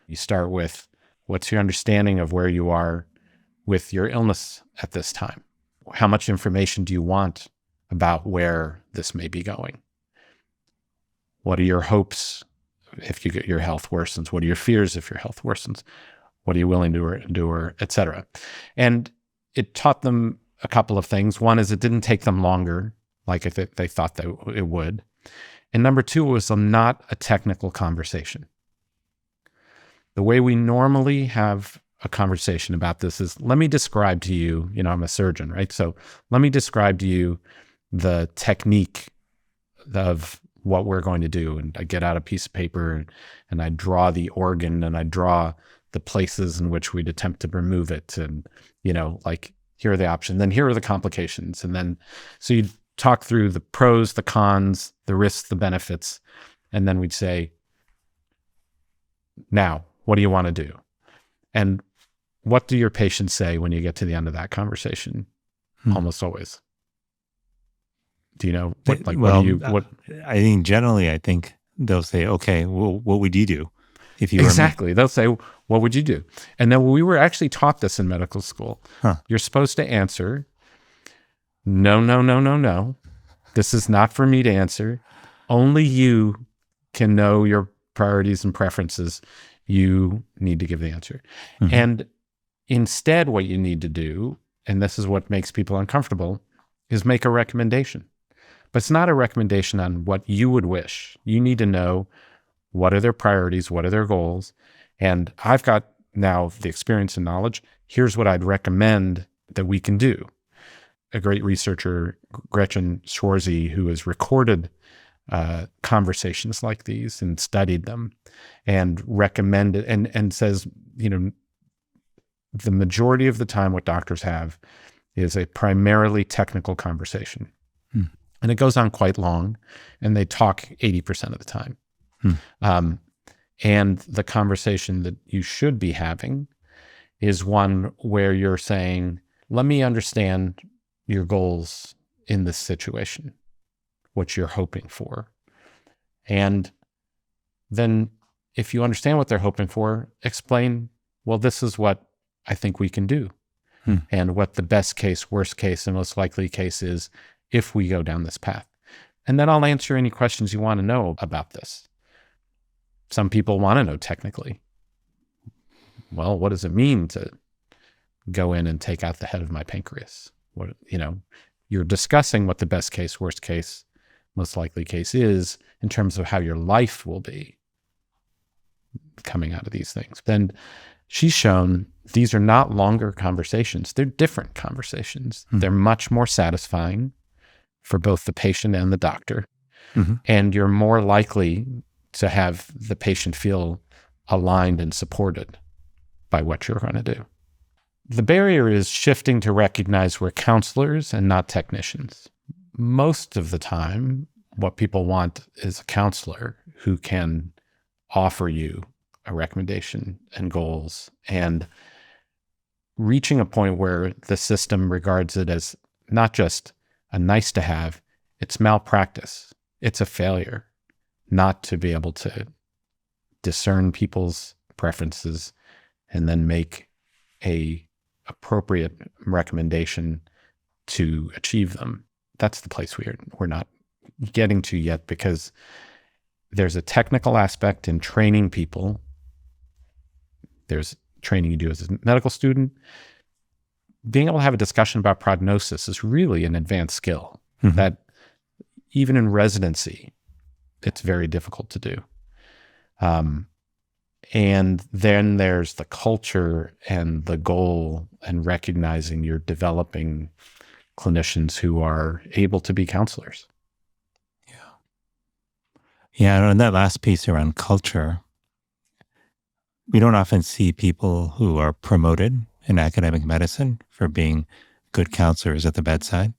You start with, what's your understanding of where you are with your illness at this time? How much information do you want about where this may be going? What are your hopes if your health worsens? What are your fears if your health worsens? What are you willing to endure, et cetera? And it taught them a couple of things. One is it didn't take them longer, like if they thought that it would. And number two, it was not a technical conversation. The way we normally have a conversation about this is, let me describe to you, I'm a surgeon, right? So let me describe to you the technique of what we're going to do. And I get out a piece of paper and I draw the organ and I draw the places in which we'd attempt to remove it. And, like, here are the options, then here are the complications. And then, so you'd talk through the pros, the cons, the risks, the benefits. And then we'd say, now, what do you want to do? And what do your patients say when you get to the end of that conversation? Almost always. Do you know what? I think generally, I think they'll say, okay, well, what would you do if you exactly? They'll say, what would you do? And then we were actually taught this in medical school. You're supposed to answer, no, no, no, no, no. This is not for me to answer. Only you can know your priorities and preferences. You need to give the answer. Mm-hmm. And instead, what you need to do, and this is what makes people uncomfortable, is make a recommendation. But it's not a recommendation on what you would wish. You need to know what are their priorities, what are their goals. And I've got now the experience and knowledge. Here's what I'd recommend that we can do. A great researcher, Gretchen Schwarze, who has recorded conversations like these and studied them and recommended and says, the majority of the time what doctors have is a primarily technical conversation. And it goes on quite long, and they talk 80% of the time. And the conversation that you should be having is one where you're saying, let me understand your goals in this situation, what you're hoping for. And then if you understand what they're hoping for, explain, well, this is what I think we can do. And what the best case, worst case, and most likely case is if we go down this path. And then I'll answer any questions you want to know about this. Some people want to know technically, well, what does it mean to go in and take out the head of my pancreas? You're discussing what the best case, worst case, most likely case is in terms of how your life will be coming out of these things. Then she's shown these are not longer conversations. They're different conversations. They're much more satisfying for both the patient and the doctor. And you're more likely to have the patient feel aligned and supported by what you're going to do. The barrier is shifting to recognize we're counselors and not technicians. Most of the time, what people want is a counselor who can offer you a recommendation and goals, and reaching a point where the system regards it as not just a nice to have, it's malpractice. It's a failure not to be able to discern people's preferences and then make a appropriate recommendation to achieve them. That's the place we're not getting to yet, because there's a technical aspect in training people. There's training you do as a medical student. Being able to have a discussion about prognosis is really an advanced skill that even in residency, it's very difficult to do. And then there's the culture and the goal and recognizing you're developing clinicians who are able to be counselors. Yeah, and that last piece around culture, we don't often see people who are promoted in academic medicine for being good counselors at the bedside.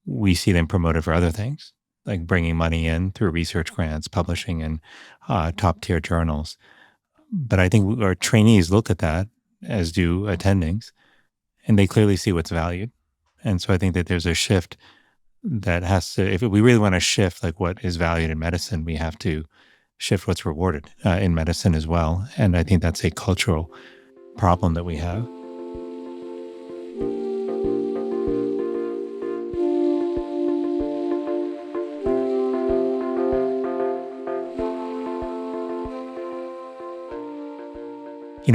We see them promoted for other things, like bringing money in through research grants, publishing in top-tier journals. But I think our trainees look at that, as do attendings, and they clearly see what's valued. And so I think that there's a shift that has to, if we really want to shift like what is valued in medicine, we have to shift what's rewarded in medicine as well. And I think that's a cultural problem that we have.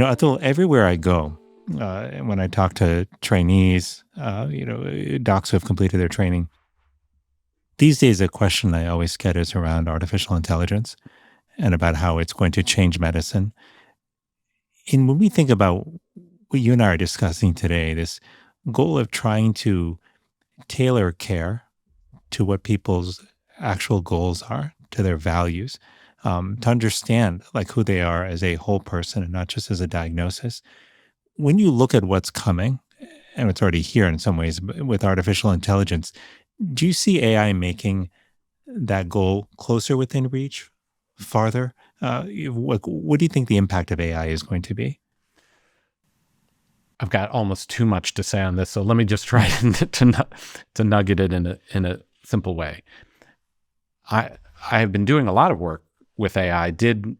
Atul, everywhere I go, when I talk to trainees, docs who have completed their training, these days a question I always get is around artificial intelligence and about how it's going to change medicine. And when we think about what you and I are discussing today, this goal of trying to tailor care to what people's actual goals are, to their values, to understand like who they are as a whole person and not just as a diagnosis. When you look at what's coming, and it's already here in some ways with artificial intelligence, do you see AI making that goal closer within reach, farther? What do you think the impact of AI is going to be? I've got almost too much to say on this, so let me just try to nugget it in a simple way. I have been doing a lot of work with AI. Did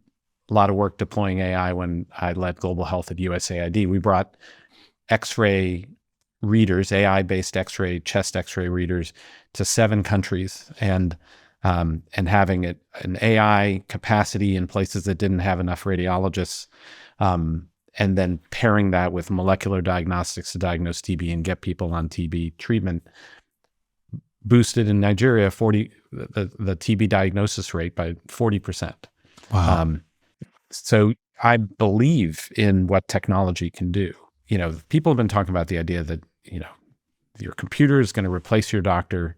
a lot of work deploying AI when I led global health at USAID. We brought X-ray readers, AI-based X-ray, chest X-ray readers, to 7 countries, and having an AI capacity in places that didn't have enough radiologists. And then pairing that with molecular diagnostics to diagnose TB and get people on TB treatment, boosted in Nigeria the TB diagnosis rate by 40%. Wow. So I believe in what technology can do. People have been talking about the idea that, your computer is going to replace your doctor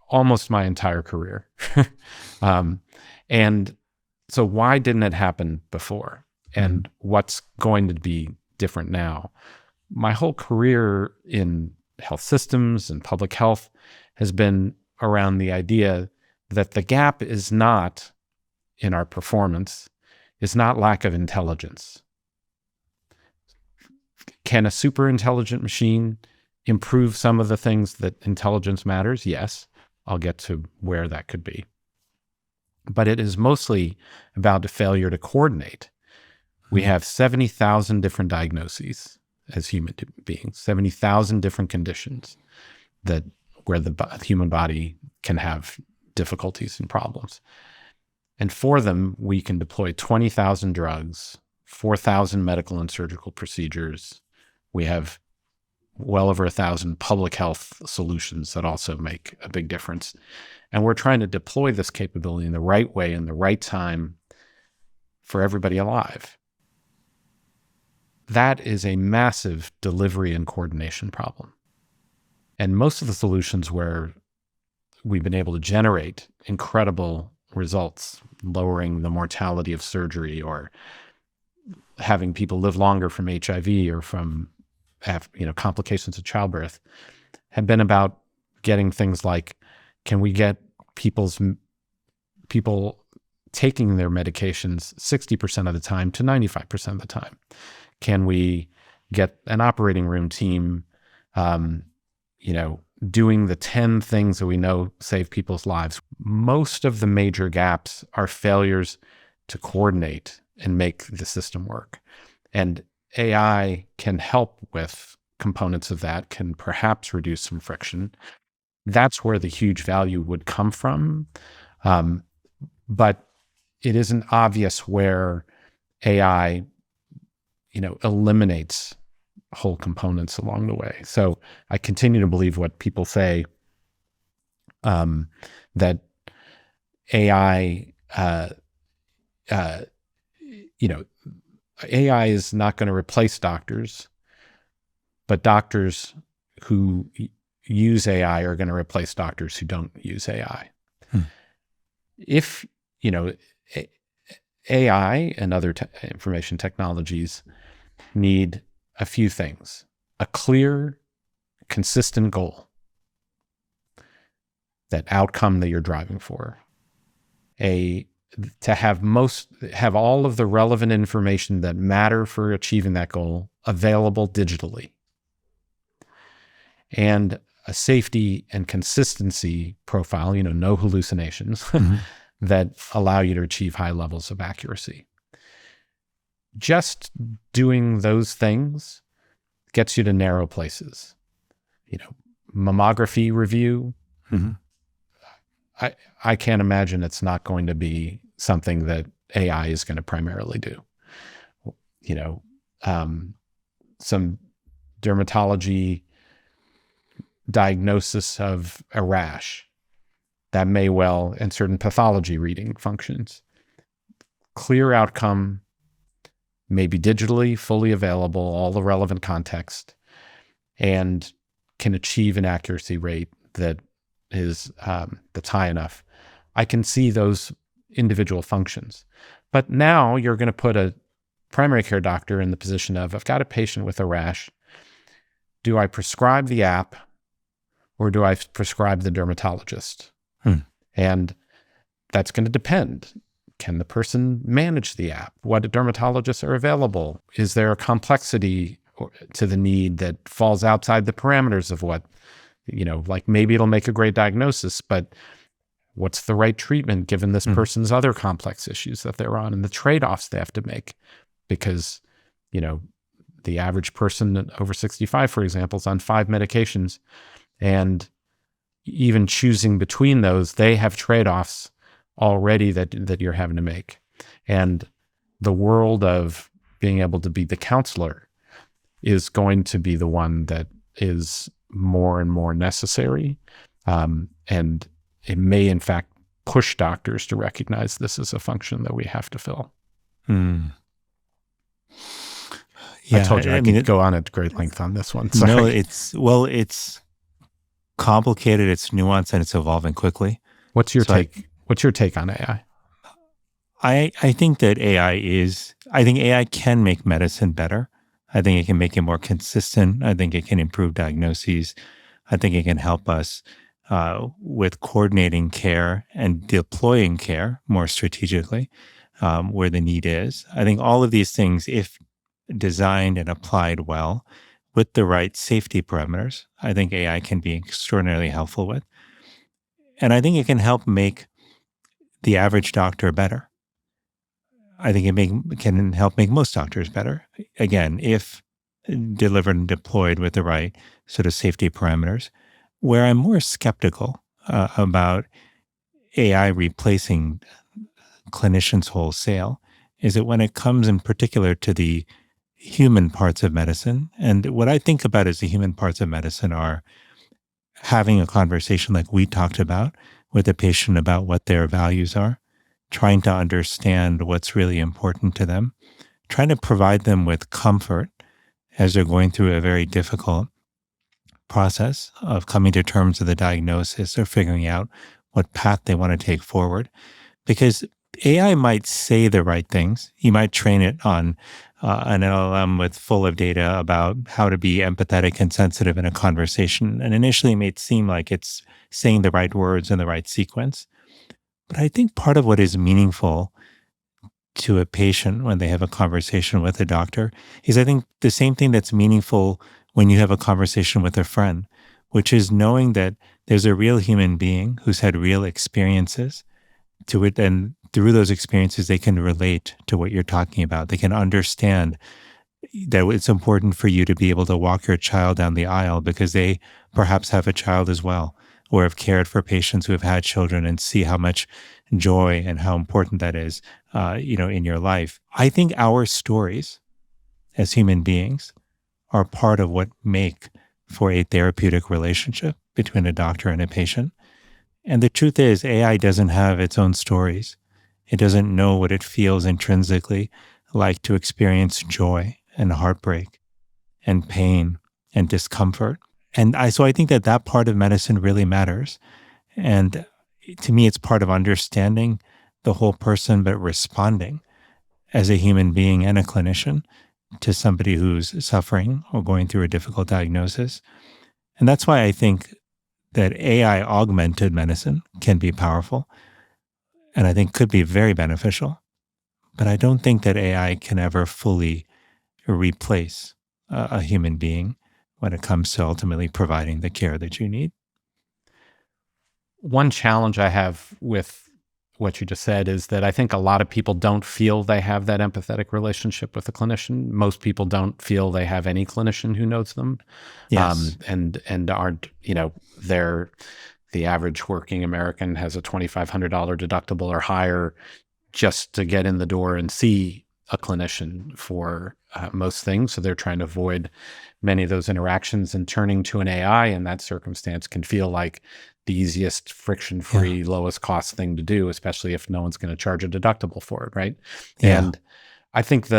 almost my entire career. And so why didn't it happen before? And what's going to be different now? My whole career in health systems and public health has been around the idea that the gap is not in our performance, is not lack of intelligence. Can a super intelligent machine improve some of the things that intelligence matters? Yes, I'll get to where that could be. But it is mostly about the failure to coordinate. We have 70,000 different diagnoses as human beings, 70,000 different conditions where the human body can have difficulties and problems. And for them, we can deploy 20,000 drugs, 4,000 medical and surgical procedures. We have well over 1,000 public health solutions that also make a big difference. And we're trying to deploy this capability in the right way, in the right time for everybody alive. That is a massive delivery and coordination problem. And most of the solutions where we've been able to generate incredible results, lowering the mortality of surgery or having people live longer from HIV or from complications of childbirth, have been about getting things like, can we get people taking their medications 60% of the time to 95% of the time? Can we get an operating room team, doing the 10 things that we know save people's lives? Most of the major gaps are failures to coordinate and make the system work. And AI can help with components of that, can perhaps reduce some friction. That's where the huge value would come from. But it isn't obvious where AI, eliminates whole components along the way. So I continue to believe what people say, that AI, AI is not going to replace doctors, but doctors who use AI are going to replace doctors who don't use AI. If, AI and other information technologies need a few things: a clear, consistent goal, that outcome that you're driving for, to have all of the relevant information that matter for achieving that goal available digitally, and a safety and consistency profile, no hallucinations, that allow you to achieve high levels of accuracy. Just doing those things gets you to narrow places. Mammography review, I can't imagine it's not going to be something that AI is going to primarily do. some dermatology diagnosis of a rash that may well, and certain pathology reading functions. Clear outcome, maybe digitally, fully available, all the relevant context, and can achieve an accuracy rate that is that's high enough. I can see those individual functions. But now you're going to put a primary care doctor in the position of, I've got a patient with a rash. Do I prescribe the app or do I prescribe the dermatologist? And that's going to depend. Can the person manage the app? What dermatologists are available? Is there a complexity to the need that falls outside the parameters of what, like maybe it'll make a great diagnosis, but what's the right treatment given this person's other complex issues that they're on and the trade-offs they have to make? Because, the average person over 65, for example, is on 5 medications, and even choosing between those, they have trade-offs already that you're having to make. And the world of being able to be the counselor is going to be the one that is more and more necessary. And it may, in fact, push doctors to recognize this as a function that we have to fill. Yeah, I told you I could go on at great length on this one. Sorry. No, it's complicated, it's nuanced, and it's evolving quickly. What's your take? What's your take on AI? I think that I think AI can make medicine better. I think it can make it more consistent. I think it can improve diagnoses. I think it can help us with coordinating care and deploying care more strategically where the need is. I think all of these things, if designed and applied well with the right safety parameters, I think AI can be extraordinarily helpful with. And I think it can help make the average doctor better. I think it can help make most doctors better. Again, if delivered and deployed with the right sort of safety parameters. Where I'm more skeptical about AI replacing clinicians wholesale is that when it comes in particular to the human parts of medicine, and what I think about as the human parts of medicine are having a conversation like we talked about with a patient about what their values are, trying to understand what's really important to them, trying to provide them with comfort as they're going through a very difficult process of coming to terms with the diagnosis or figuring out what path they want to take forward. Because AI might say the right things. You might train it on an LLM with full of data about how to be empathetic and sensitive in a conversation. And initially it may seem like it's saying the right words in the right sequence. But I think part of what is meaningful to a patient when they have a conversation with a doctor is I think the same thing that's meaningful when you have a conversation with a friend, which is knowing that there's a real human being who's had real experiences to it. And through those experiences, they can relate to what you're talking about. They can understand that it's important for you to be able to walk your child down the aisle because they perhaps have a child as well, or have cared for patients who have had children and see how much joy and how important that is, in your life. I think our stories as human beings are part of what make for a therapeutic relationship between a doctor and a patient. And the truth is, AI doesn't have its own stories. It doesn't know what it feels intrinsically like to experience joy and heartbreak and pain and discomfort. And so I think that part of medicine really matters. And to me, it's part of understanding the whole person, but responding as a human being and a clinician to somebody who's suffering or going through a difficult diagnosis. And that's why I think that AI augmented medicine can be powerful and I think could be very beneficial. But I don't think that AI can ever fully replace a human being when it comes to ultimately providing the care that you need. One challenge I have with what you just said is that I think a lot of people don't feel they have that empathetic relationship with a clinician. Most people don't feel they have any clinician who knows them. Yes. And aren't, the average working American has a $2,500 deductible or higher just to get in the door and see a clinician for most things. So they're trying to avoid many of those interactions, and turning to an AI in that circumstance can feel like the easiest, friction-free, lowest cost thing to do, especially if no one's going to charge a deductible for it, right? Yeah. And I think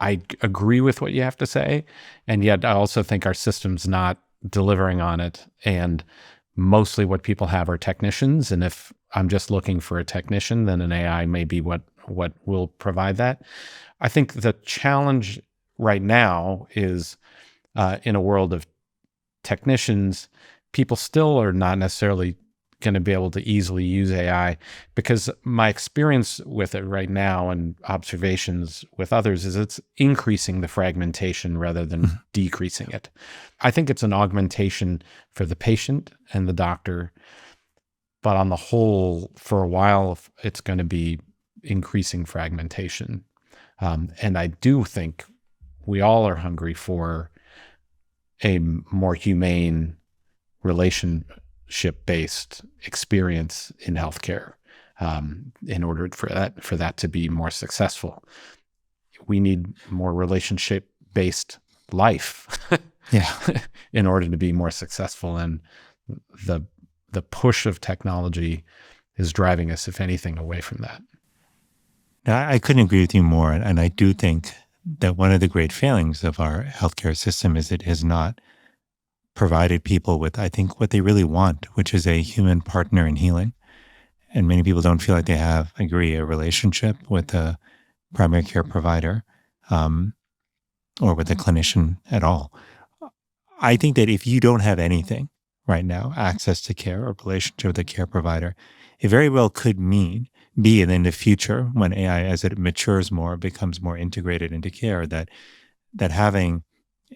I agree with what you have to say, and yet I also think our system's not delivering on it. And mostly what people have are technicians. And if I'm just looking for a technician, then an AI may be what will provide that. I think the challenge right now is in a world of technicians, people still are not necessarily going to be able to easily use AI, because my experience with it right now and observations with others is it's increasing the fragmentation rather than decreasing it. I think it's an augmentation for the patient and the doctor, but on the whole, for a while, it's going to be increasing fragmentation. And I do think we all are hungry for a more humane relationship-based experience in healthcare. In order for that to be more successful, we need more relationship-based life. In order to be more successful. And the push of technology is driving us, if anything, away from that. I couldn't agree with you more. And I do think that one of the great failings of our healthcare system is it has not provided people with, I think, what they really want, which is a human partner in healing. And many people don't feel like they have, I agree, a relationship with a primary care provider or with a clinician at all. I think that if you don't have anything right now, access to care or relationship with a care provider, it very well could be in the future, when AI, as it matures more, becomes more integrated into care, that having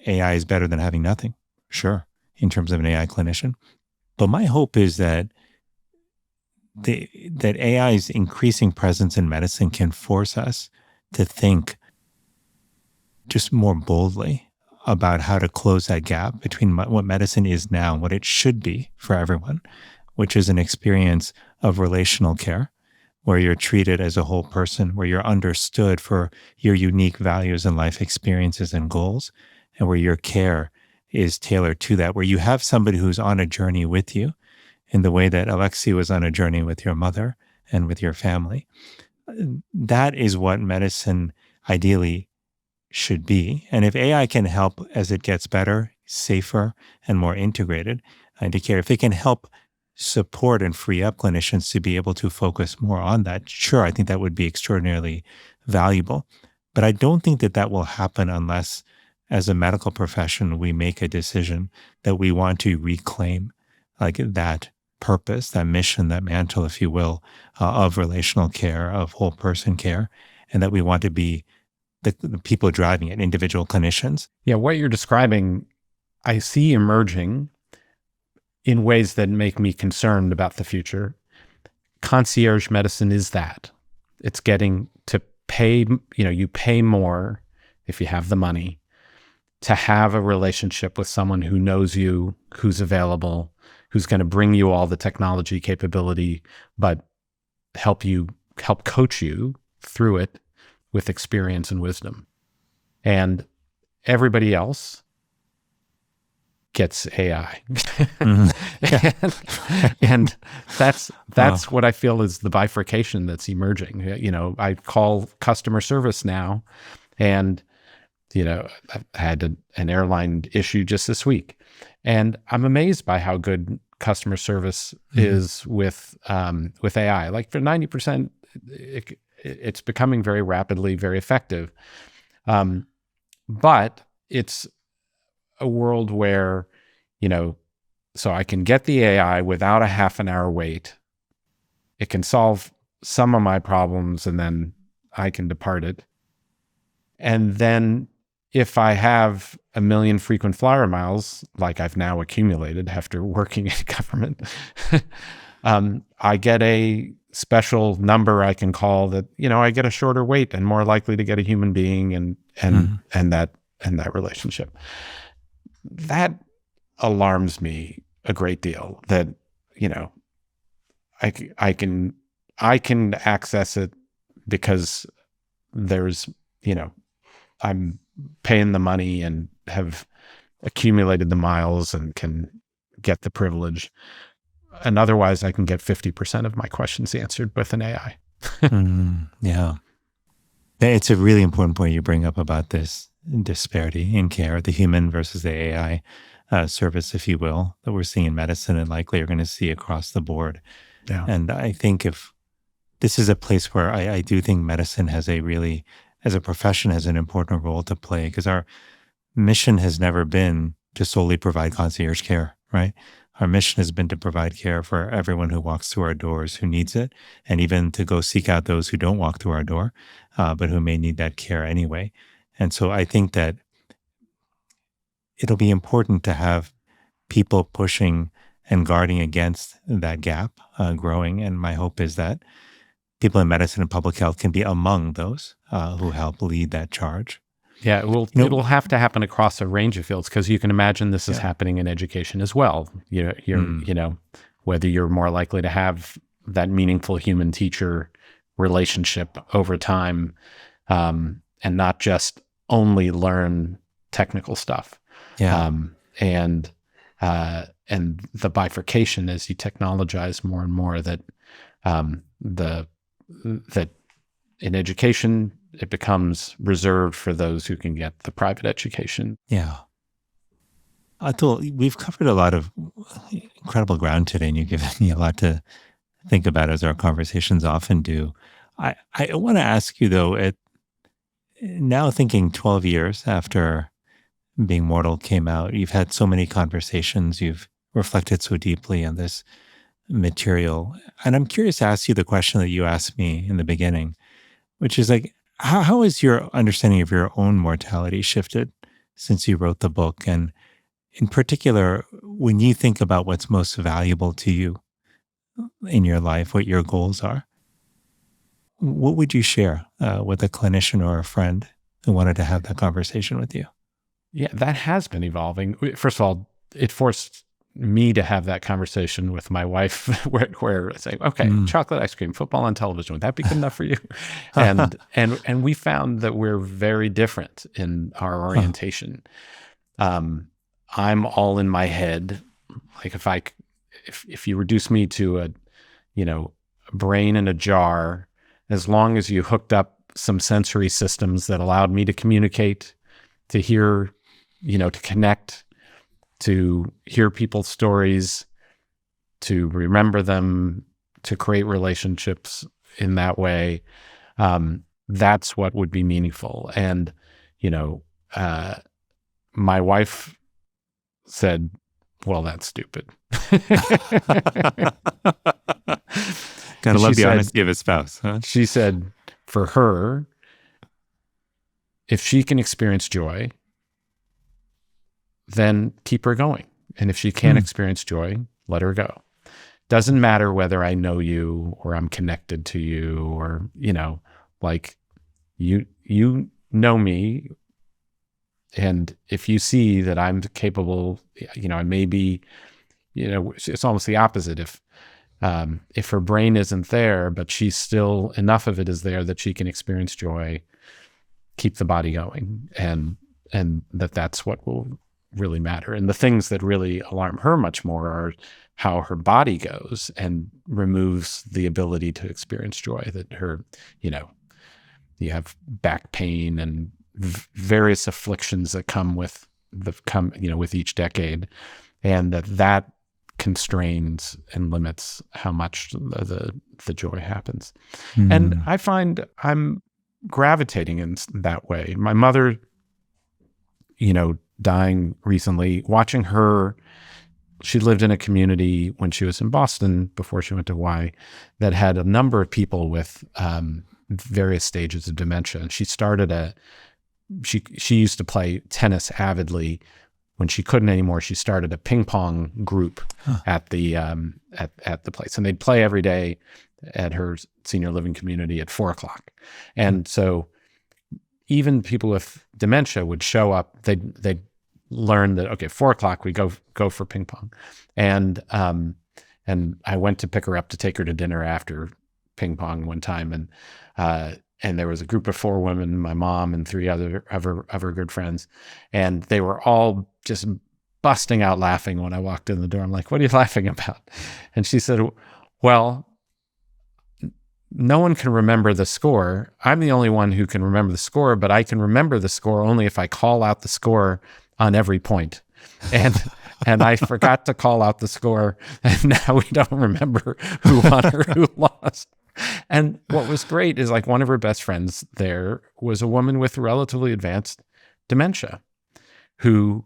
AI is better than having nothing. Sure, in terms of an AI clinician. But my hope is that that AI's increasing presence in medicine can force us to think just more boldly about how to close that gap between what medicine is now and what it should be for everyone, which is an experience of relational care, where you're treated as a whole person, where you're understood for your unique values and life experiences and goals, and where your care is tailored to that, where you have somebody who's on a journey with you in the way that Alexi was on a journey with your mother and with your family. That is what medicine ideally should be. And if AI can help as it gets better, safer, and more integrated into care, if it can help support and free up clinicians to be able to focus more on that, sure, I think that would be extraordinarily valuable. But I don't think that will happen unless, as a medical profession, we make a decision that we want to reclaim like that purpose, that mission, that mantle, if you will, of relational care, of whole person care, and that we want to be the people driving it, individual clinicians. Yeah, what you're describing, I see emerging in ways that make me concerned about the future. Concierge medicine is that. It's getting to pay, you pay more if you have the money to have a relationship with someone who knows you, who's available, who's going to bring you all the technology capability, but help coach you through it with experience and wisdom. And everybody else gets AI. and that's what I feel is the bifurcation that's emerging. I call customer service now, and I had an airline issue just this week, and I'm amazed by how good customer service is with AI. Like for 90%, it's becoming very rapidly very effective. But it's a world where, so I can get the AI without a half an hour wait. It can solve some of my problems, and then I can depart it. And then if I have 1 million frequent flyer miles, like I've now accumulated after working in government, I get a special number I can call that, I get a shorter wait and more likely to get a human being and that relationship. That alarms me a great deal, that, I can access it because there's, I'm paying the money and have accumulated the miles and can get the privilege. And otherwise I can get 50% of my questions answered with an AI. Yeah. It's a really important point you bring up about this disparity in care, the human versus the AI service, if you will, that we're seeing in medicine and likely are going to see across the board. Yeah. And I think if this is a place where I do think medicine has as a profession, has an important role to play, because our mission has never been to solely provide concierge care, right? Our mission has been to provide care for everyone who walks through our doors who needs it, and even to go seek out those who don't walk through our door, but who may need that care anyway. And so I think that it'll be important to have people pushing and guarding against that gap growing. And my hope is that people in medicine and public health can be among those who help lead that charge. Yeah, it will have to happen across a range of fields, because you can imagine this is happening in education as well. Whether you're more likely to have that meaningful human teacher relationship over time, and not just only learn technical stuff. Yeah. And the bifurcation as you technologize more and more, that in education, it becomes reserved for those who can get the private education. Yeah. Atul, we've covered a lot of incredible ground today, and you've given me a lot to think about, as our conversations often do. I want to ask you, though, now thinking 12 years after Being Mortal came out, you've had so many conversations, you've reflected so deeply on this material. And I'm curious to ask you the question that you asked me in the beginning, which is like, how has your understanding of your own mortality shifted since you wrote the book? And in particular, when you think about what's most valuable to you in your life, what your goals are, what would you share with a clinician or a friend who wanted to have that conversation with you? Yeah, that has been evolving. First of all, it forced me to have that conversation with my wife where I say, okay, chocolate ice cream, football on television, would that be good enough for you? And we found that we're very different in our orientation. I'm all in my head. Like if you reduce me to a brain in a jar, as long as you hooked up some sensory systems that allowed me to communicate, to hear, to connect, to hear people's stories, to remember them, to create relationships in that way, that's what would be meaningful. And, my wife said, well, that's stupid. Gotta love the honesty of a spouse, huh? She said, for her, if she can experience joy, then keep her going. And if she can't experience joy, let her go. Doesn't matter whether I know you or I'm connected to you, or, like you know me. And if you see that I'm capable, I may be, it's almost the opposite. If her brain isn't there, but she's still, enough of it is there that she can experience joy, keep the body going. And that's what will really matter. And the things that really alarm her much more are how her body goes and removes the ability to experience joy. That her, you have back pain and various afflictions that come with with each decade, and that constrains and limits how much the joy happens. And I find I'm gravitating in that way. My mother, dying recently, watching her, she lived in a community when she was in Boston before she went to Hawaii that had a number of people with various stages of dementia. And she started she used to play tennis avidly. When she couldn't anymore, she started a ping pong group at the at the place, and they'd play every day at her senior living community at 4:00. And so even people with dementia would show up. They'd learn that, okay, 4:00 we go for ping pong, and I went to pick her up to take her to dinner after ping pong one time, and there was a group of 4 women, my mom and 3 other good friends, and they were all just busting out laughing when I walked in the door. I'm like, "What are you laughing about?" And she said, "Well, no one can remember the score. I'm the only one who can remember the score, but I can remember the score only if I call out the score on every point." And I forgot to call out the score, and now we don't remember who won or who lost. And what was great is, like, one of her best friends there was a woman with relatively advanced dementia who,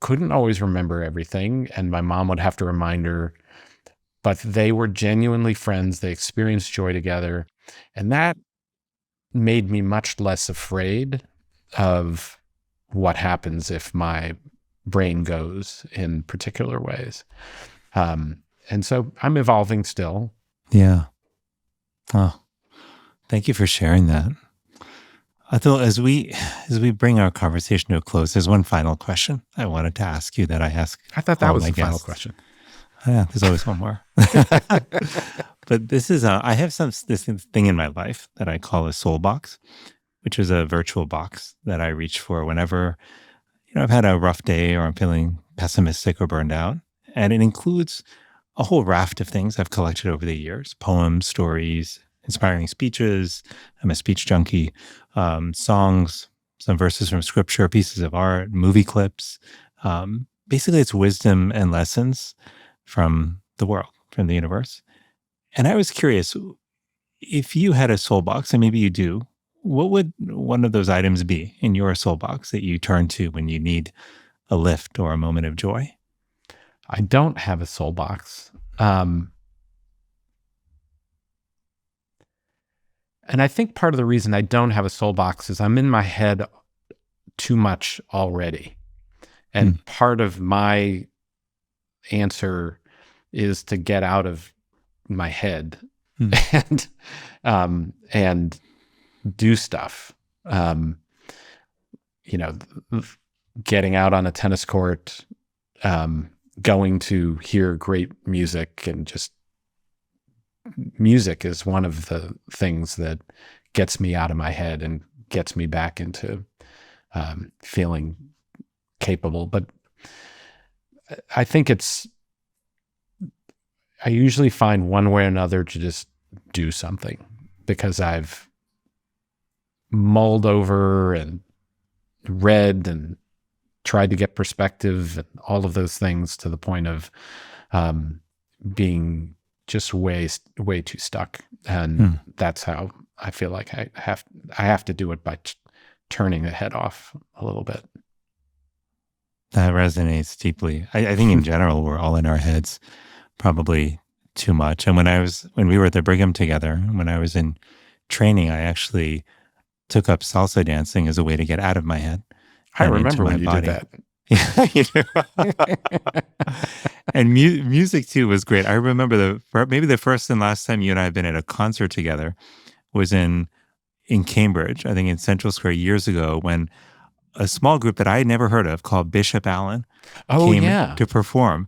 couldn't always remember everything. And my mom would have to remind her, but they were genuinely friends. They experienced joy together. And that made me much less afraid of what happens if my brain goes in particular ways. And so I'm evolving still. Yeah. Oh, thank you for sharing that. Atul, as we bring our conversation to a close, there's one final question I wanted to ask you that I ask. I thought that was the my final guests. question. Yeah, there's always one more. But this is I have this thing in my life that I call a soul box, which is a virtual box that I reach for whenever I've had a rough day or I'm feeling pessimistic or burned out. And it includes a whole raft of things I've collected over the years: poems, stories, inspiring speeches. I'm a speech junkie. Songs, some verses from scripture, pieces of art, movie clips. Basically, it's wisdom and lessons from the world, from the universe. And I was curious, if you had a soul box, and maybe you do, what would one of those items be in your soul box that you turn to when you need a lift or a moment of joy? I don't have a soul box. And I think part of the reason I don't have a soul box is I'm in my head too much already. And part of my answer is to get out of my head and do stuff. Getting out on a tennis court, going to hear great music, and just music is one of the things that gets me out of my head and gets me back into feeling capable. But I think I usually find one way or another to just do something, because I've mulled over and read and tried to get perspective and all of those things to the point of being just way too stuck. And that's how I feel like I have to do it, by turning the head off a little bit. That resonates deeply. I think in general, we're all in our heads probably too much. And when we were at the Brigham together, when I was in training, I actually took up salsa dancing as a way to get out of my head. I remember when you did that. Yeah, and music too was great. I remember maybe the first and last time you and I have been at a concert together was in Cambridge, I think in Central Square years ago, when a small group that I had never heard of called Bishop Allen came to perform.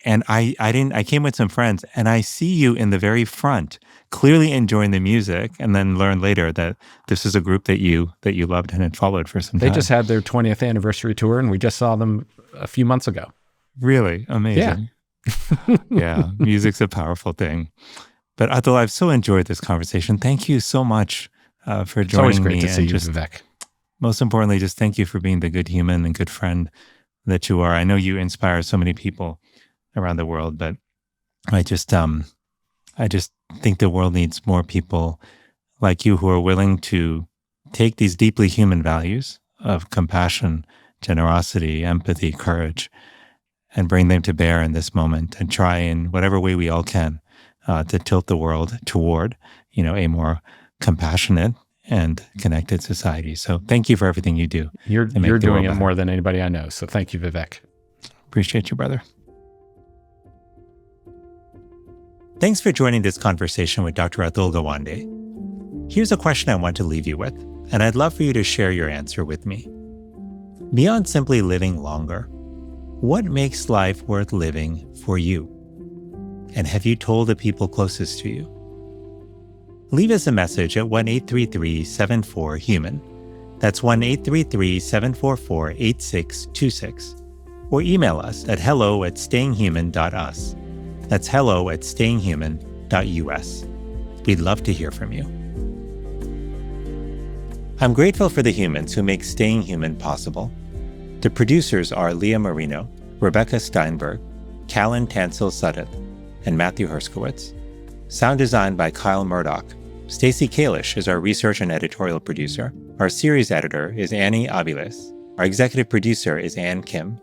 And I came with some friends, and I see you in the very front, clearly enjoying the music, and then learned later that this is a group that you loved and had followed for some time. They just had their 20th anniversary tour, and we just saw them a few months ago. Really? Amazing. Yeah. Yeah. Music's a powerful thing. But Atul, I've so enjoyed this conversation. Thank you so much for joining me. It's always great to see you, Vivek. Most importantly, just thank you for being the good human and good friend that you are. I know you inspire so many people around the world, but I just think the world needs more people like you who are willing to take these deeply human values of compassion, generosity, empathy, courage, and bring them to bear in this moment, and try in whatever way we all can to tilt the world toward, a more compassionate and connected society. So thank you for everything you do. You're doing it more than anybody I know. So thank you, Vivek. Appreciate you, brother. Thanks for joining this conversation with Dr. Atul Gawande. Here's a question I want to leave you with, and I'd love for you to share your answer with me. Beyond simply living longer, what makes life worth living for you? And have you told the people closest to you? leave us a message at 1-833-74-HUMAN. That's 1-833-744-8626. Or email us at hello@stayinghuman.us. That's hello@stayinghuman.us. We'd love to hear from you. I'm grateful for the humans who make Staying Human possible. The producers are Leah Marino, Rebecca Steinberg, Callan Tansel-Suddath, and Matthew Herskowitz. Sound design by Kyle Murdoch. Stacey Kalish is our research and editorial producer. Our series editor is Annie Aviles. Our executive producer is Ann Kim.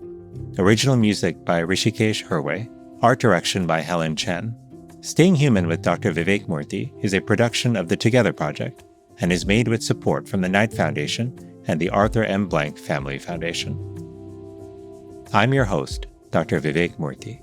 Original music by Rishikesh Hirway. Art direction by Helen Chen. Staying Human with Dr. Vivek Murthy is a production of the Together Project and is made with support from the Knight Foundation and the Arthur M. Blank Family Foundation. I'm your host, Dr. Vivek Murthy.